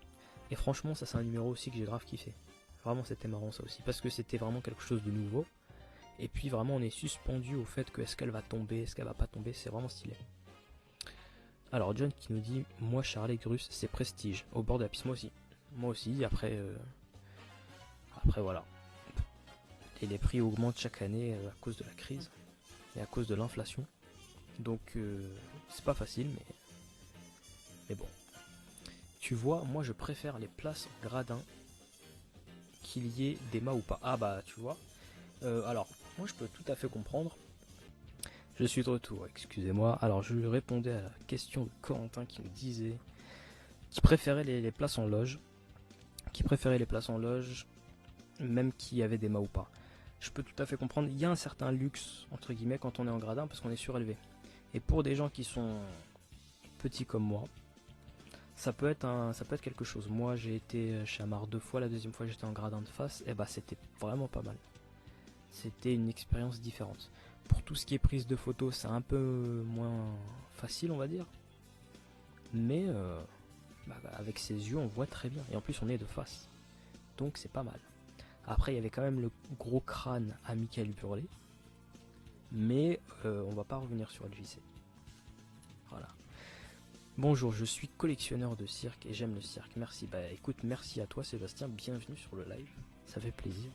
Et franchement, ça c'est un numéro aussi que j'ai grave kiffé. Vraiment, c'était marrant ça aussi. Parce que c'était vraiment quelque chose de nouveau. Et puis vraiment, on est suspendu au fait que est-ce qu'elle va tomber, est-ce qu'elle va pas tomber. C'est vraiment stylé. Alors, John qui nous dit, moi, Charlie Grus, c'est prestige. Au bord de la piste, moi aussi. Moi aussi, après voilà. Et les prix augmentent chaque année à cause de la crise et à cause de l'inflation. Donc, c'est pas facile, mais bon. Tu vois, moi je préfère les places en gradin qu'il y ait des mâts ou pas. Ah bah tu vois. Alors, moi je peux tout à fait comprendre. Je suis de retour, excusez-moi. Alors je lui répondais à la question de Corentin qui me disait qu'il préférait les places en loge. Qui préférait les places en loge, même qu'il y avait des mâts ou pas. Je peux tout à fait comprendre. Il y a un certain luxe, entre guillemets, quand on est en gradin parce qu'on est surélevé. Et pour des gens qui sont petits comme moi, ça peut être quelque chose. Moi, j'ai été chez Amar 2 fois. La deuxième fois, j'étais en gradin de face. Et bah, c'était vraiment pas mal. C'était une expérience différente. Pour tout ce qui est prise de photos, c'est un peu moins facile, on va dire. Mais avec ses yeux, on voit très bien. Et en plus, on est de face. Donc, c'est pas mal. Après, il y avait quand même le gros crâne à Michael Burley. Mais on va pas revenir sur LJC. Voilà. Bonjour, je suis collectionneur de cirque et j'aime le cirque. Merci. Bah écoute, merci à toi Sébastien, bienvenue sur le live. Ça fait plaisir.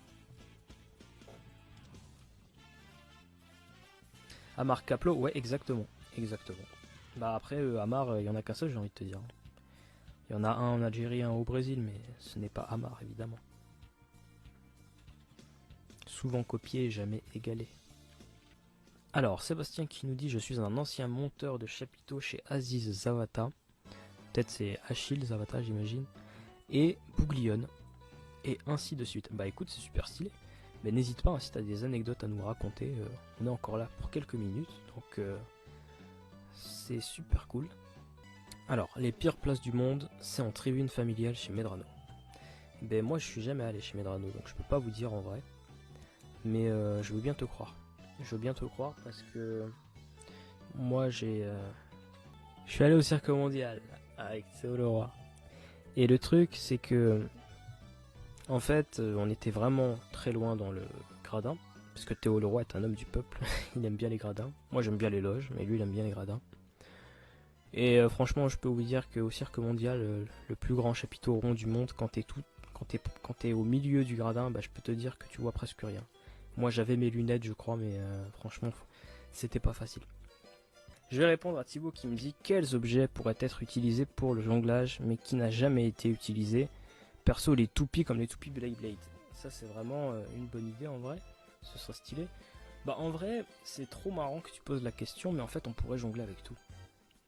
Amar Kaplo, ouais, exactement. Exactement. Bah après, Amar, il y en a qu'un seul, j'ai envie de te dire. Il y en a un en Algérie, un au Brésil, mais ce n'est pas Amar, évidemment. Souvent copié, jamais égalé. Alors, Sébastien qui nous dit, je suis un ancien monteur de chapiteaux chez Aziz Zawata. Peut-être c'est Achille Zawata, j'imagine. Et Bouglione. Et ainsi de suite. Bah écoute, c'est super stylé. Mais n'hésite pas, hein, si tu as des anecdotes à nous raconter, on est encore là pour quelques minutes. Donc c'est super cool. Alors, les pires places du monde, c'est en tribune familiale chez Medrano. Ben moi je suis jamais allé chez Medrano, donc je peux pas vous dire en vrai. Mais je veux bien te croire. Je veux bien te croire parce que moi je suis allé au Cirque Mondial avec Théo Leroy. Et le truc c'est que en fait on était vraiment très loin dans le gradin. Parce que Théo Leroy est un homme du peuple, il aime bien les gradins. Moi j'aime bien les loges, mais lui il aime bien les gradins. Et franchement je peux vous dire qu'au Cirque Mondial, le plus grand chapiteau rond du monde, quand t'es au milieu du gradin, bah, je peux te dire que tu vois presque rien. Moi j'avais mes lunettes je crois, mais franchement c'était pas facile. Je vais répondre à Thibaut qui me dit quels objets pourraient être utilisés pour le jonglage mais qui n'a jamais été utilisé. Perso les toupies comme les toupies Beyblade. Ça c'est vraiment une bonne idée en vrai, ce serait stylé. Bah en vrai c'est trop marrant que tu poses la question, mais en fait on pourrait jongler avec tout.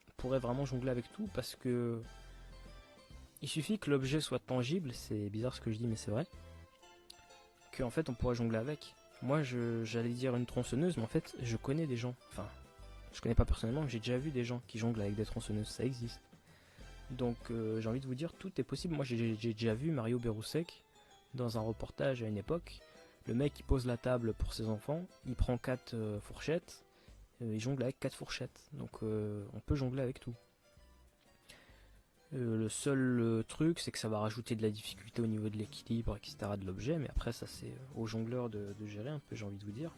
On pourrait vraiment jongler avec tout parce que il suffit que l'objet soit tangible, c'est bizarre ce que je dis mais c'est vrai, qu'en fait on pourrait jongler avec. Moi j'allais dire une tronçonneuse, mais en fait je connais des gens, enfin je connais pas personnellement, mais j'ai déjà vu des gens qui jonglent avec des tronçonneuses, ça existe. Donc j'ai envie de vous dire, tout est possible. Moi j'ai déjà vu Mario Beroussec dans un reportage à une époque. Le mec il pose la table pour ses enfants, il prend 4 fourchettes, il jongle avec 4 fourchettes. Donc on peut jongler avec tout. Le seul truc c'est que ça va rajouter de la difficulté au niveau de l'équilibre, etc. de l'objet, mais après ça c'est aux jongleurs de gérer un peu, j'ai envie de vous dire.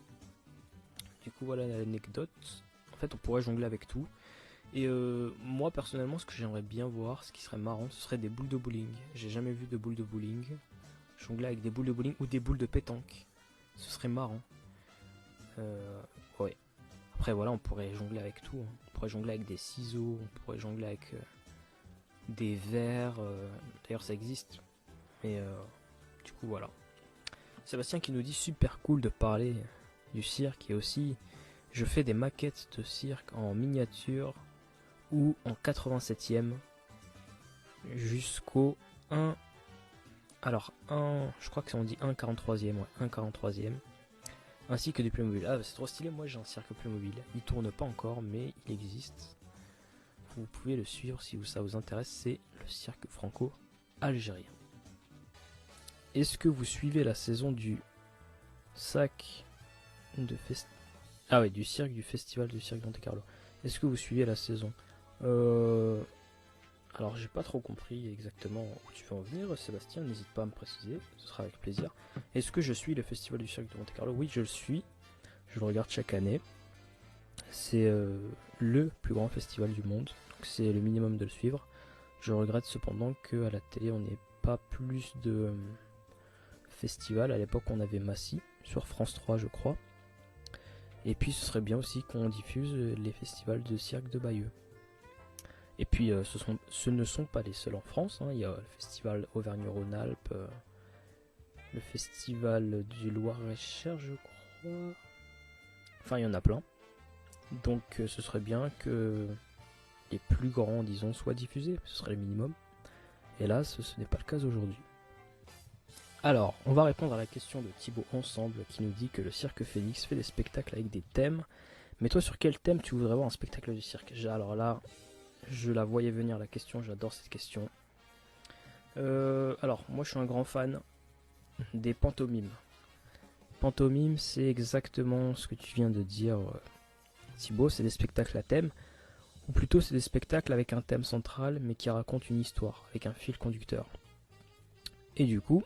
Du coup voilà l'anecdote. En fait on pourrait jongler avec tout. Et moi personnellement ce que j'aimerais bien voir, ce qui serait marrant, ce serait des boules de bowling. J'ai jamais vu de boules de bowling. Jongler avec des boules de bowling ou des boules de pétanque. Ce serait marrant. Ouais. Après voilà, on pourrait jongler avec tout. Hein. On pourrait jongler avec des ciseaux, on pourrait jongler avec des verres. D'ailleurs ça existe. Mais du coup voilà. Sébastien qui nous dit super cool de parler du cirque et aussi je fais des maquettes de cirque en miniature ou en 87e jusqu'au 1. Alors, je crois que on dit 1,43e, ouais, 1,43e. Ainsi que des Playmobil. Ah, c'est trop stylé, moi j'ai un cirque Playmobil. Il tourne pas encore, mais il existe. Vous pouvez le suivre si ça vous intéresse, c'est le cirque franco-algérien. Est-ce que vous suivez la saison du sac de du cirque du festival du cirque Monte Carlo? Est-ce que vous suivez la saison? Euh, alors j'ai pas trop compris exactement où tu veux en venir, Sébastien, n'hésite pas à me préciser, ce sera avec plaisir. Est-ce que je suis le Festival du cirque de Monte-Carlo? Oui, je le suis, je le regarde chaque année. C'est le plus grand festival du monde, donc c'est le minimum de le suivre. Je regrette cependant qu'à la télé on n'ait pas plus de festivals. À l'époque on avait Massy sur France 3 je crois. Et puis ce serait bien aussi qu'on diffuse les festivals de cirque de Bayeux. Et puis ce ne sont pas les seuls en France, hein. Il y a le festival Auvergne-Rhône-Alpes, le festival du Loir-et-Cher je crois. Enfin il y en a plein. Donc ce serait bien que les plus grands, disons, soient diffusés, ce serait le minimum. Hélas, ce n'est pas le cas aujourd'hui. Alors, on va répondre à la question de Thibaut Ensemble qui nous dit que le cirque Phoenix fait des spectacles avec des thèmes. Mais toi, sur quel thème tu voudrais voir un spectacle du cirque? Alors là, je la voyais venir la question, j'adore cette question. Alors, moi je suis un grand fan des pantomimes. Pantomime, c'est exactement ce que tu viens de dire, Thibaut, c'est des spectacles à thème. Ou plutôt c'est des spectacles avec un thème central mais qui racontent une histoire, avec un fil conducteur. Et du coup,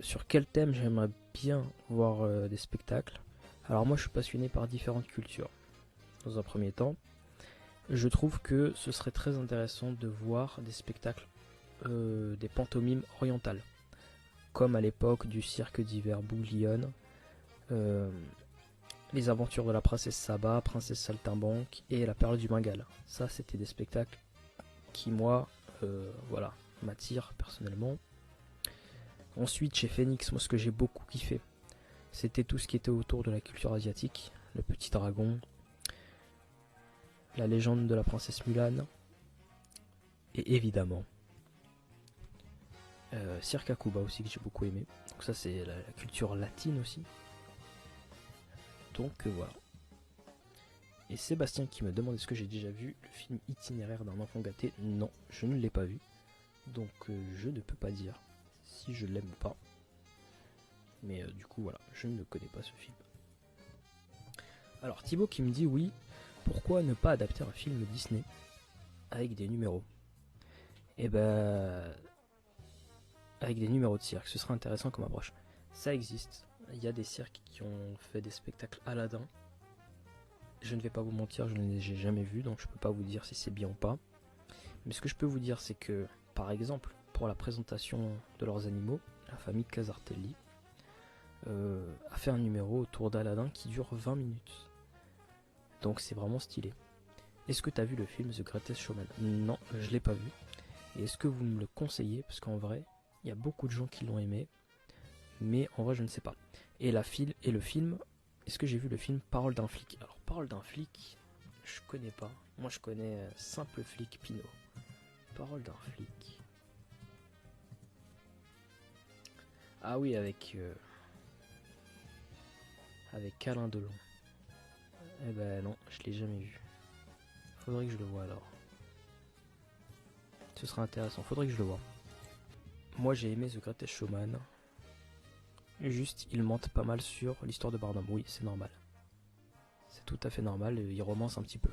sur quel thème j'aimerais bien voir des spectacles? Alors moi je suis passionné par différentes cultures. Dans un premier temps, je trouve que ce serait très intéressant de voir des spectacles, des pantomimes orientales. Comme à l'époque du cirque d'hiver Bouglione, les aventures de la princesse Saba, princesse Saltimbanque et la perle du Bengale. Ça c'était des spectacles qui moi, voilà, m'attirent personnellement. Ensuite, chez Phoenix, moi ce que j'ai beaucoup kiffé, c'était tout ce qui était autour de la culture asiatique, le petit dragon, la légende de la princesse Mulan, et évidemment, Cirque Akuba aussi que j'ai beaucoup aimé. Donc ça c'est la culture latine aussi. Donc voilà. Et Sébastien qui me demande est-ce que j'ai déjà vu le film Itinéraire d'un enfant gâté. Non, je ne l'ai pas vu. Donc je ne peux pas dire si je l'aime ou pas. Mais du coup voilà, je ne connais pas ce film. Alors Thibaut qui me dit oui, pourquoi ne pas adapter un film Disney avec des numéros? Et ben avec des numéros de cirque, ce serait intéressant comme approche. Ça existe, il y a des cirques qui ont fait des spectacles Aladdin. Je ne vais pas vous mentir, je ne les ai jamais vus, donc je ne peux pas vous dire si c'est bien ou pas. Mais ce que je peux vous dire, c'est que, par exemple, pour la présentation de leurs animaux, la famille Casartelli a fait un numéro autour d'Aladin qui dure 20 minutes. Donc c'est vraiment stylé. Est-ce que tu as vu le film The Greatest Showman? Non, je l'ai pas vu. Et est-ce que vous me le conseillez? Parce qu'en vrai, il y a beaucoup de gens qui l'ont aimé. Mais en vrai, je ne sais pas. Et le film, est-ce que j'ai vu le film Parole d'un flic? Alors, Parole d'un flic, je connais pas. Moi, je connais Simple flic Pinot. Parole d'un flic. Ah oui, avec Alain Delon. Eh ben non, je l'ai jamais vu. Faudrait que je le voie alors. Ce sera intéressant, faudrait que je le voie. Moi j'ai aimé The Greatest Showman. Juste, il mente pas mal sur l'histoire de Barnum. Oui, c'est normal. C'est tout à fait normal, il romance un petit peu.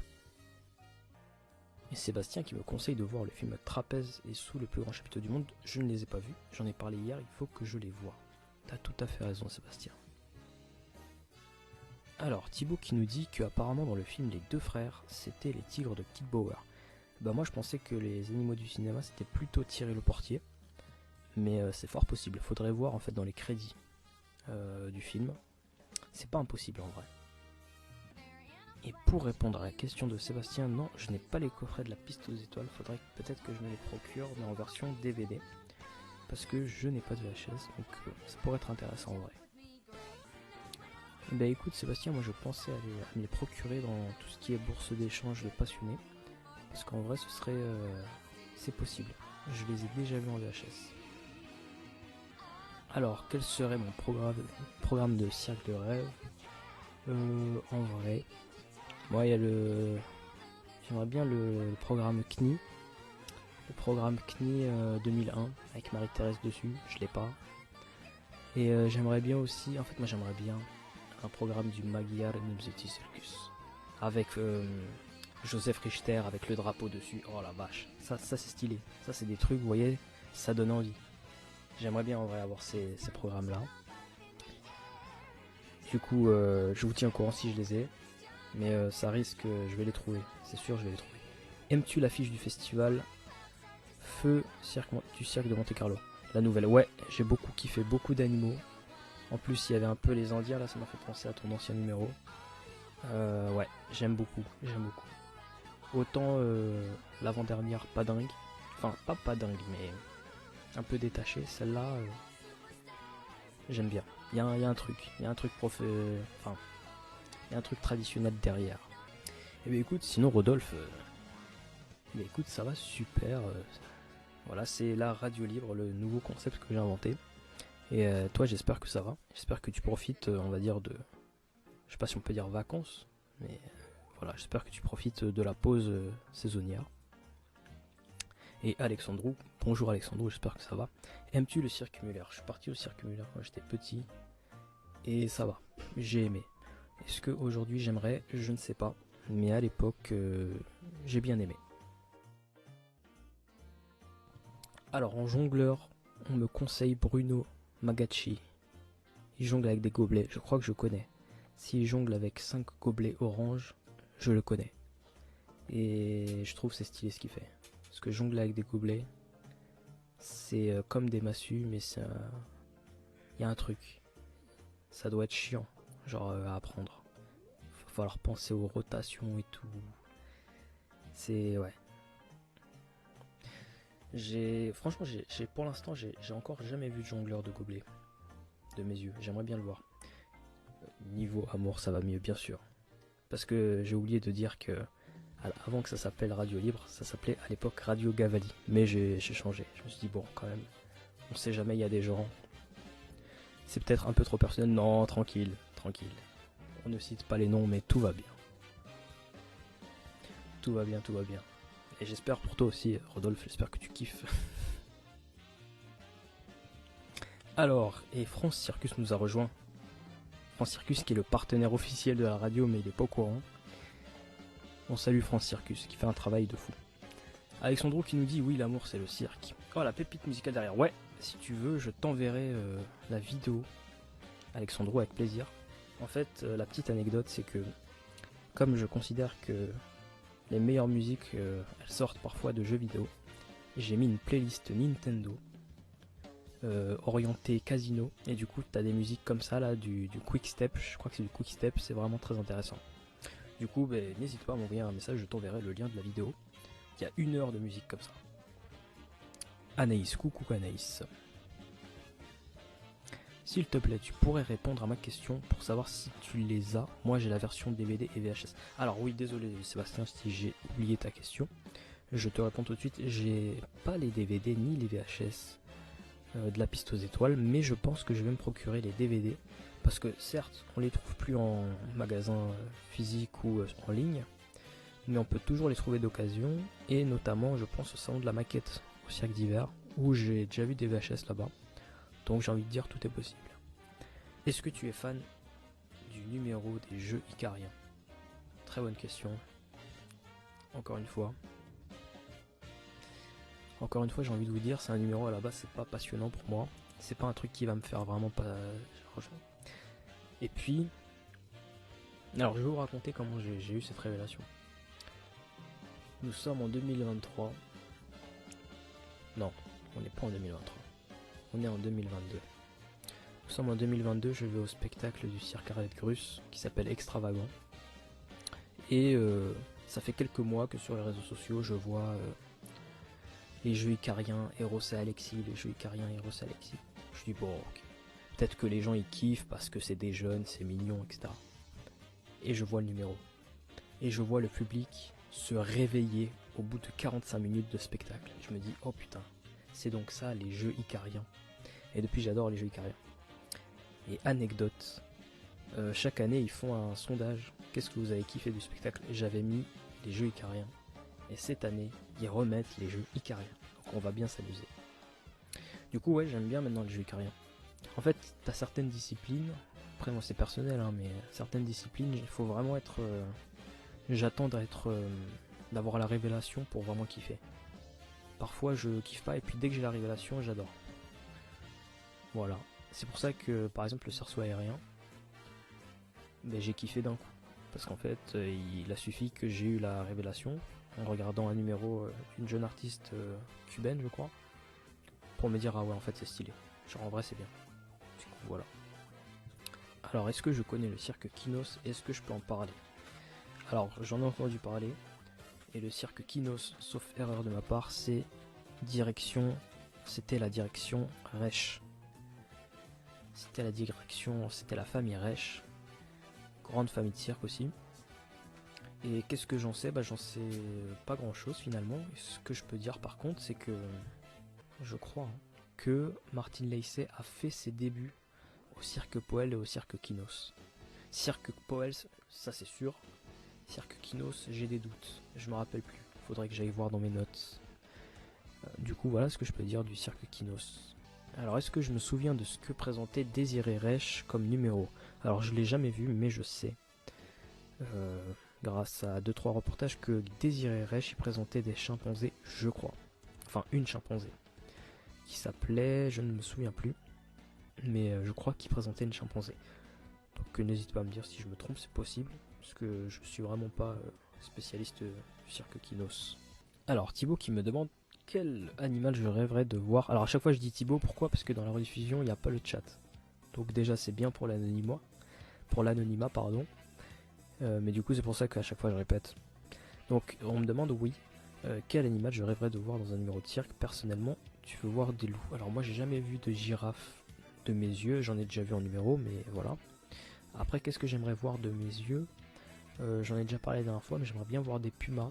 Et Sébastien qui me conseille de voir le film Trapèze et Sous le plus grand chapiteau du monde. Je ne les ai pas vus, j'en ai parlé hier, il faut que je les voie. T'as tout à fait raison Sébastien. Alors, Thibaut qui nous dit qu'apparemment dans le film Les Deux Frères, c'était les tigres de Kid Bauer. Bah moi je pensais que les animaux du cinéma c'était plutôt Thierry Le Portier. Mais c'est fort possible, faudrait voir en fait dans les crédits du film. C'est pas impossible en vrai. Et pour répondre à la question de Sébastien, non, je n'ai pas les coffrets de la piste aux étoiles, faudrait peut-être que je me les procure, mais en version DVD. Parce que je n'ai pas de VHS, donc ça pourrait être intéressant en vrai. Bah écoute Sébastien, moi je pensais à me les procurer dans tout ce qui est bourse d'échange de passionnés. Parce qu'en vrai ce serait... c'est possible. Je les ai déjà vus en VHS. Alors, quel serait mon programme de cirque de rêve? En vrai, moi il y a le... J'aimerais bien le programme CNI. Le programme CNI 2001 avec Marie-Thérèse dessus, je l'ai pas. Et j'aimerais bien aussi, en fait moi j'aimerais bien un programme du Magyar Nemzeti Circus avec Joseph Richter avec le drapeau dessus. Oh la vache, ça c'est stylé. Ça c'est des trucs, vous voyez, ça donne envie. J'aimerais bien en vrai avoir ces programmes-là. Du coup, je vous tiens au courant si je les ai. Mais ça risque, je vais les trouver. C'est sûr, je vais les trouver. Aimes-tu l'affiche du festival Feu du cirque de Monte Carlo? La nouvelle, ouais, j'ai beaucoup kiffé, beaucoup d'animaux. En plus, il y avait un peu les Indiens, là, ça m'a fait penser à ton ancien numéro. Ouais, j'aime beaucoup. Autant l'avant-dernière, pas dingue. Enfin, pas dingue, mais un peu détaché. Celle-là, j'aime bien. Il y a un truc. Il y a un truc enfin, il y a un truc traditionnel derrière. Et bien écoute, sinon Rodolphe, écoute, ça va super. Voilà, c'est la radio libre, le nouveau concept que j'ai inventé. Et toi, j'espère que ça va. J'espère que tu profites, on va dire, je sais pas si on peut dire vacances, mais voilà, j'espère que tu profites de la pause saisonnière. Et Alexandrou, bonjour Alexandrou, j'espère que ça va. Aimes-tu le cirque Muller? Je suis parti au cirque Muller quand j'étais petit et ça va, j'ai aimé. Est-ce qu'aujourd'hui j'aimerais? Je ne sais pas, mais à l'époque j'ai bien aimé. Alors en jongleur, on me conseille Bruno Magacci. Il jongle avec des gobelets, je crois que je connais. S'il jongle avec 5 gobelets orange, je le connais. Et je trouve c'est stylé ce qu'il fait. Parce que jongler avec des gobelets, c'est comme des massues, mais il y a un truc. Ça doit être chiant, genre à apprendre. Il va falloir penser aux rotations et tout. C'est... ouais. Franchement, pour l'instant, j'ai encore jamais vu de jongleur de gobelets. De mes yeux, j'aimerais bien le voir. Niveau amour, ça va mieux, bien sûr. Parce que j'ai oublié de dire que avant que ça s'appelle Radio Libre, ça s'appelait à l'époque Radio Gavali. Mais j'ai changé. Je me suis dit, bon, quand même, on sait jamais, il y a des gens. C'est peut-être un peu trop personnel. Non, tranquille. On ne cite pas les noms, mais tout va bien. Tout va bien. Et j'espère pour toi aussi, Rodolphe, j'espère que tu kiffes. Alors, et France Circus nous a rejoint. France Circus qui est le partenaire officiel de la radio, mais il est pas au courant. On salue France Circus qui fait un travail de fou. Alexandro qui nous dit oui, l'amour c'est le cirque. Oh, la pépite musicale derrière. Ouais, si tu veux, je t'enverrai la vidéo. Alexandro, avec plaisir. En fait, la petite anecdote, c'est que comme je considère que les meilleures musiques, elles sortent parfois de jeux vidéo, j'ai mis une playlist Nintendo orientée casino. Et du coup, t'as des musiques comme ça, là, du quick step. Je crois que c'est du quick step, c'est vraiment très intéressant. Du coup, n'hésite pas à m'envoyer un message, je t'enverrai le lien de la vidéo. Il y a 1 heure de musique comme ça. Anaïs, coucou Anaïs. S'il te plaît, tu pourrais répondre à ma question pour savoir si tu les as. Moi, j'ai la version DVD et VHS. Alors oui, désolé Sébastien si j'ai oublié ta question. Je te réponds tout de suite. J'ai pas les DVD ni les VHS de la piste aux étoiles, mais je pense que je vais me procurer les DVD. Parce que certes, on les trouve plus en magasin physique ou en ligne, mais on peut toujours les trouver d'occasion, et notamment, je pense, au salon de la maquette au cirque d'hiver, où j'ai déjà vu des VHS là-bas. Donc j'ai envie de dire, tout est possible. Est-ce que tu es fan du numéro des jeux icariens? Très bonne question. Encore une fois, j'ai envie de vous dire, c'est un numéro à la base, c'est pas passionnant pour moi. C'est pas un truc qui va me faire vraiment pas... Et puis, alors je vais vous raconter comment j'ai eu cette révélation. Nous sommes en 2023. Non, on n'est pas en 2023. On est en 2022. Nous sommes en 2022, je vais au spectacle du cirque Arlette Grus qui s'appelle Extravagant. Et ça fait quelques mois que sur les réseaux sociaux, je vois les jeux icariens, Eros et Alexis, Je dis bon, ok. Peut-être que les gens ils kiffent parce que c'est des jeunes, c'est mignon, etc. Et je vois le numéro. Et je vois le public se réveiller au bout de 45 minutes de spectacle. Je me dis, oh putain, c'est donc ça les jeux icariens. Et depuis j'adore les jeux icariens. Et anecdote, chaque année ils font un sondage. Qu'est-ce que vous avez kiffé du spectacle? J'avais mis les jeux icariens. Et cette année, ils remettent les jeux icariens. Donc on va bien s'amuser. Du coup ouais, j'aime bien maintenant les jeux icariens. En fait, t'as certaines disciplines, après moi c'est personnel, hein, mais certaines disciplines, il faut vraiment être j'attends d'avoir la révélation pour vraiment kiffer. Parfois je kiffe pas et puis dès que j'ai la révélation j'adore. Voilà. C'est pour ça que par exemple le cerceau aérien, ben, j'ai kiffé d'un coup. Parce qu'en fait il a suffi que j'ai eu la révélation en regardant un numéro d'une jeune artiste cubaine je crois, pour me dire ah ouais en fait c'est stylé. Genre en vrai c'est bien. Du coup voilà. Alors est-ce que je connais le cirque Kinos? Est-ce que je peux en parler? Alors j'en ai entendu parler. Et le cirque Kinos, sauf erreur de ma part, c'était la direction Reich. C'était la famille Reich. Grande famille de cirque aussi. Et qu'est-ce que j'en sais? Bah j'en sais pas grand chose finalement. Et ce que je peux dire par contre, c'est que je crois que Martin Lacey a fait ses débuts au cirque Poel et au cirque Kinos. Cirque Poel, ça c'est sûr. Cirque Kinos, j'ai des doutes. Je me rappelle plus. Faudrait que j'aille voir dans mes notes. Du coup, voilà ce que je peux dire du cirque Kinos. Alors, est-ce que je me souviens de ce que présentait Désiré Reich comme numéro? Alors, je l'ai jamais vu, mais je sais, grâce à 2-3 reportages, que Désiré Reich présentait des chimpanzés, je crois. Enfin, une chimpanzé. Qui s'appelait, je ne me souviens plus, mais je crois qu'il présentait une chimpanzé. Donc, n'hésite pas à me dire si je me trompe, c'est possible. Parce que je suis vraiment pas spécialiste du cirque Kinos. Alors Thibaut qui me demande quel animal je rêverais de voir. Alors à chaque fois je dis Thibaut, pourquoi? Parce que dans la rediffusion il n'y a pas le chat. Donc déjà c'est bien pour l'anonymat, pardon. Mais du coup c'est pour ça qu'à chaque fois je répète. Donc on me demande oui, quel animal je rêverais de voir dans un numéro de cirque. Personnellement, tu veux voir des loups. Alors moi j'ai jamais vu de girafe de mes yeux, j'en ai déjà vu en numéro, mais voilà. Après qu'est-ce que j'aimerais voir de mes yeux? J'en ai déjà parlé la dernière fois, mais j'aimerais bien voir des pumas.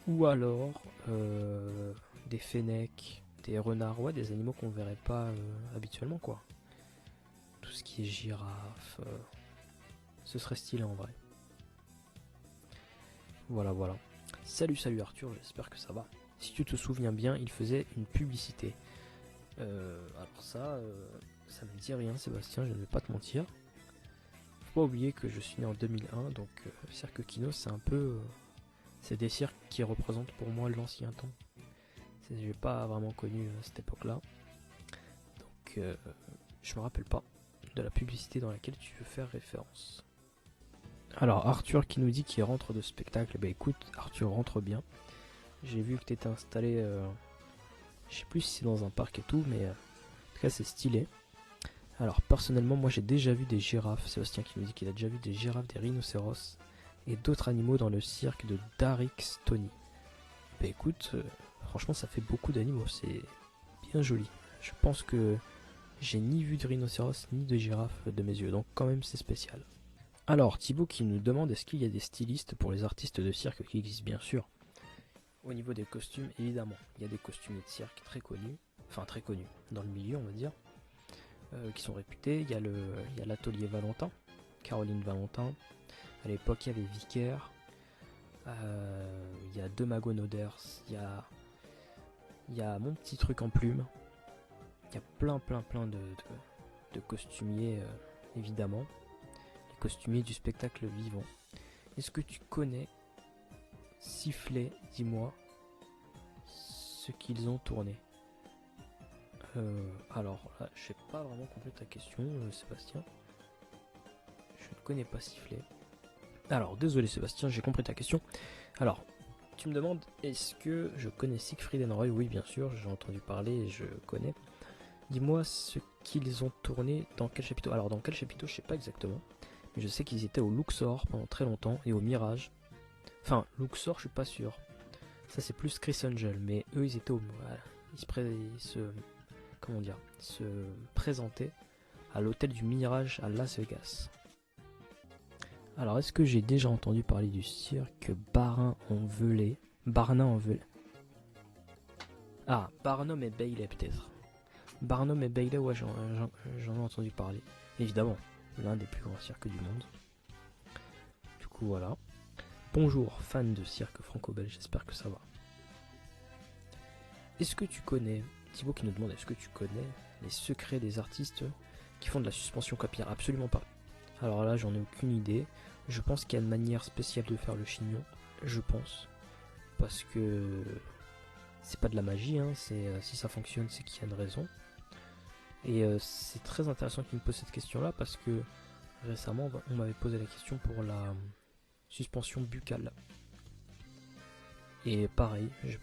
Ou alors des fennecs, des renards, ouais, des animaux qu'on verrait pas habituellement, quoi. Tout ce qui est girafe, ce serait stylé en vrai. Voilà, voilà. Salut Arthur, j'espère que ça va. Si tu te souviens bien, il faisait une publicité. Alors ça me dit rien, Sébastien, je ne vais pas te mentir. Faut pas oublier que je suis né en 2001, donc Cirque Kinos, c'est un peu... c'est des cirques qui représentent pour moi l'ancien temps. J'ai pas vraiment connu cette époque-là. Donc je me rappelle pas de la publicité dans laquelle tu veux faire référence. Alors Arthur qui nous dit qu'il rentre de spectacle. Bah écoute, Arthur rentre bien. J'ai vu que t'étais installé, je sais plus si c'est dans un parc et tout, mais en tout cas c'est stylé. Alors personnellement moi j'ai déjà vu des girafes. Sébastien qui nous dit qu'il a déjà vu des girafes, des rhinocéros et d'autres animaux dans le cirque de Darix Tony. Bah écoute, franchement ça fait beaucoup d'animaux, c'est bien joli. Je pense que j'ai ni vu de rhinocéros ni de girafe de mes yeux, donc quand même c'est spécial. Alors Thibaut qui nous demande est-ce qu'il y a des stylistes pour les artistes de cirque qui existent, bien sûr. Au niveau des costumes, évidemment, il y a des costumiers de cirque très connus, enfin très connus dans le milieu on va dire, qui sont réputés. Il y a l'atelier Valentin, Caroline Valentin. À l'époque, il y avait Vicaire, il y a Demago Noders, il y a Mon Petit Truc en Plume. Il y a plein de costumiers, évidemment. Les costumiers du spectacle vivant. Est-ce que tu connais Sifflet, dis-moi, ce qu'ils ont tourné? Alors là, je sais pas vraiment compris ta question, Sébastien. Je ne connais pas Sifflet. Alors, désolé Sébastien, j'ai compris ta question. Alors, tu me demandes, est-ce que je connais Siegfried and Roy? Oui, bien sûr, j'ai entendu parler et je connais. Dis-moi ce qu'ils ont tourné dans quel chapiteau. Alors, dans quel chapiteau, je sais pas exactement. Mais je sais qu'ils étaient au Luxor pendant très longtemps et au Mirage. Enfin, Luxor, je suis pas sûr. Ça, c'est plus Chris Angel, mais eux, ils étaient au... Voilà, ils se présentaient à l'hôtel du Mirage à Las Vegas. Alors, est-ce que j'ai déjà entendu parler du cirque Barnum-en-Velay? Ah, Barnum et Bailey peut-être. Barnum et Bailey, ouais, j'en ai entendu parler. Évidemment, l'un des plus grands cirques du monde. Du coup, voilà. Bonjour, fan de cirque franco-belge, j'espère que ça va. Est-ce que tu connais, Thibaut qui nous demande, est-ce que tu connais les secrets des artistes qui font de la suspension capillaire? Absolument pas. Alors là, j'en ai aucune idée. Je pense qu'il y a une manière spéciale de faire le chignon, je pense, parce que c'est pas de la magie, hein, si ça fonctionne, c'est qu'il y a une raison. Et c'est très intéressant qu'il me pose cette question-là, parce que récemment, on m'avait posé la question pour la suspension buccale. Et pareil, je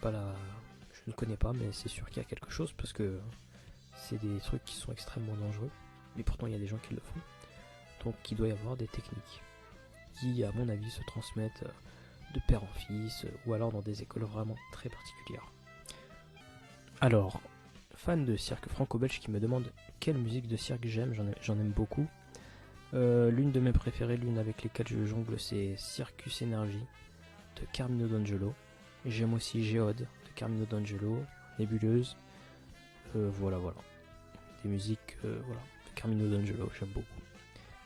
ne connais pas, mais c'est sûr qu'il y a quelque chose, parce que c'est des trucs qui sont extrêmement dangereux, mais pourtant il y a des gens qui le font. Donc il doit y avoir des techniques qui, à mon avis, se transmettent de père en fils, ou alors dans des écoles vraiment très particulières. Alors, fan de cirque franco-belge qui me demande quelle musique de cirque j'aime, j'en aime beaucoup. L'une de mes préférées, l'une avec lesquelles je jongle, c'est Circus Energy de Carmine D'Angelo. J'aime aussi Géode de Carmine D'Angelo, Nébuleuse, voilà. Des musiques de Carmine D'Angelo, j'aime beaucoup.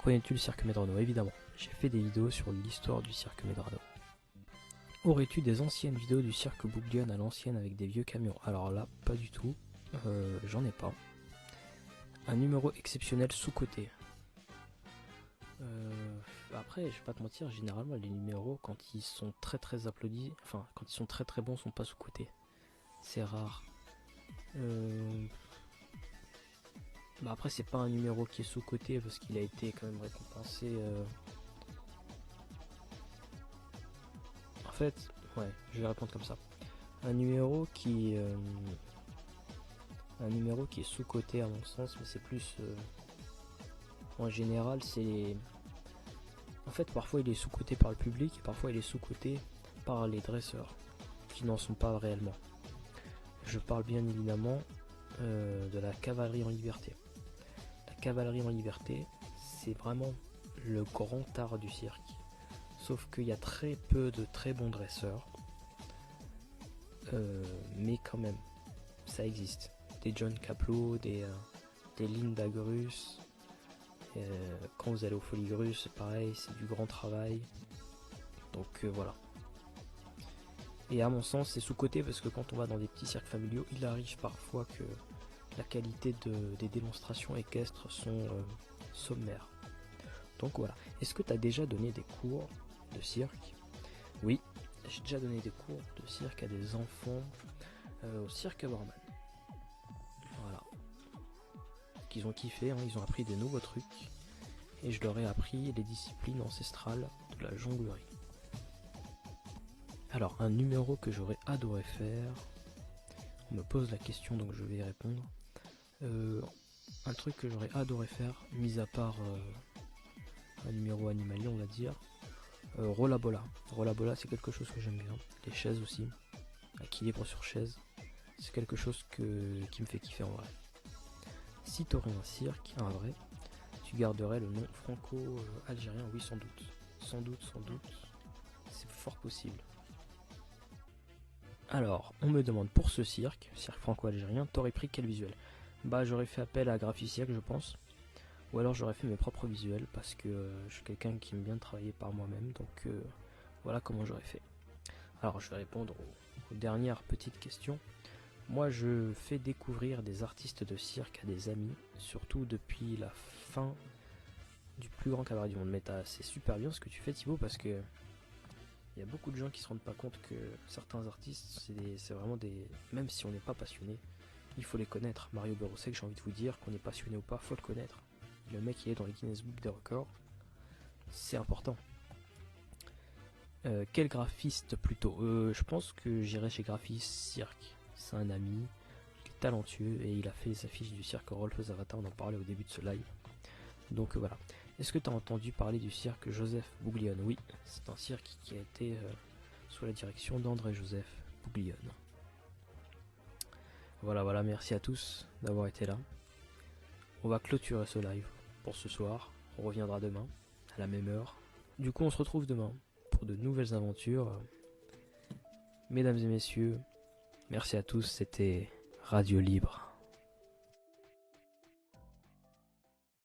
Connais-tu le cirque Medrano? Évidemment, j'ai fait des vidéos sur l'histoire du cirque Medrano. Aurais-tu des anciennes vidéos du cirque Bouglione à l'ancienne avec des vieux camions? Alors là, pas du tout, j'en ai pas. Un numéro exceptionnel sous-coté. Après, je vais pas te mentir, généralement les numéros, quand ils sont très applaudis, enfin quand ils sont très bons, sont pas sous-cotés. C'est rare. Après, c'est pas un numéro qui est sous-coté parce qu'il a été quand même récompensé. En fait, ouais, je vais répondre comme ça. Un numéro qui est sous-coté à mon sens, mais c'est plus en général, c'est en fait parfois il est sous-coté par le public et parfois il est sous-coté par les dresseurs qui n'en sont pas réellement. Je parle bien évidemment de la cavalerie en liberté. La cavalerie en liberté, c'est vraiment le grand art du cirque. Sauf qu'il y a très peu de très bons dresseurs. Mais quand même, ça existe. Des John Caplow, des Linda Grus. Quand vous allez au Folies Grus, c'est pareil, c'est du grand travail. Donc voilà. Et à mon sens, c'est sous-coté parce que quand on va dans des petits cirques familiaux, il arrive parfois que la qualité des démonstrations équestres sont sommaires. Donc voilà. Est-ce que tu as déjà donné des cours de cirque? Oui, j'ai déjà donné des cours de cirque à des enfants au cirque Borman. Voilà. Ils ont kiffé, hein, ils ont appris des nouveaux trucs. Et je leur ai appris les disciplines ancestrales de la jonglerie. Alors, un numéro que j'aurais adoré faire. On me pose la question, donc je vais y répondre. Un truc que j'aurais adoré faire, mis à part un numéro animalier, on va dire. Rollabola. Rollabola, c'est quelque chose que j'aime bien. Les chaises aussi. Équilibre sur chaise. C'est quelque chose qui me fait kiffer en vrai. Si t'aurais un cirque, un vrai, tu garderais le nom franco-algérien? Oui, sans doute. Sans doute. C'est fort possible. Alors, on me demande pour ce cirque franco-algérien, t'aurais pris quel visuel? Bah, j'aurais fait appel à Graphiciac, je pense. Ou alors j'aurais fait mes propres visuels parce que je suis quelqu'un qui aime bien travailler par moi-même. Donc voilà comment j'aurais fait. Alors, je vais répondre aux dernières petites questions. Moi, je fais découvrir des artistes de cirque à des amis, surtout depuis la fin du plus grand cabaret du monde. Mais c'est super bien ce que tu fais, Thibaut, parce que il y a beaucoup de gens qui se rendent pas compte que certains artistes, c'est vraiment des... Même si on n'est pas passionné, il faut les connaître. Mario Berosek, j'ai envie de vous dire, qu'on est passionné ou pas, faut le connaître. Le mec, il est dans les Guinness Book des records. C'est important. Quel graphiste plutôt? Je pense que j'irai chez Graphiste Cirque. C'est un ami, il est talentueux et il a fait les affiches du cirque Rolf Zavata, on en parlait au début de ce live. Donc voilà. Est-ce que tu as entendu parler du cirque Joseph Bouglione? Oui, c'est un cirque qui a été sous la direction d'André-Joseph Bouglione. Voilà, merci à tous d'avoir été là. On va clôturer ce live pour ce soir. On reviendra demain, à la même heure. Du coup, on se retrouve demain pour de nouvelles aventures. Mesdames et messieurs, merci à tous, c'était Radio Libre.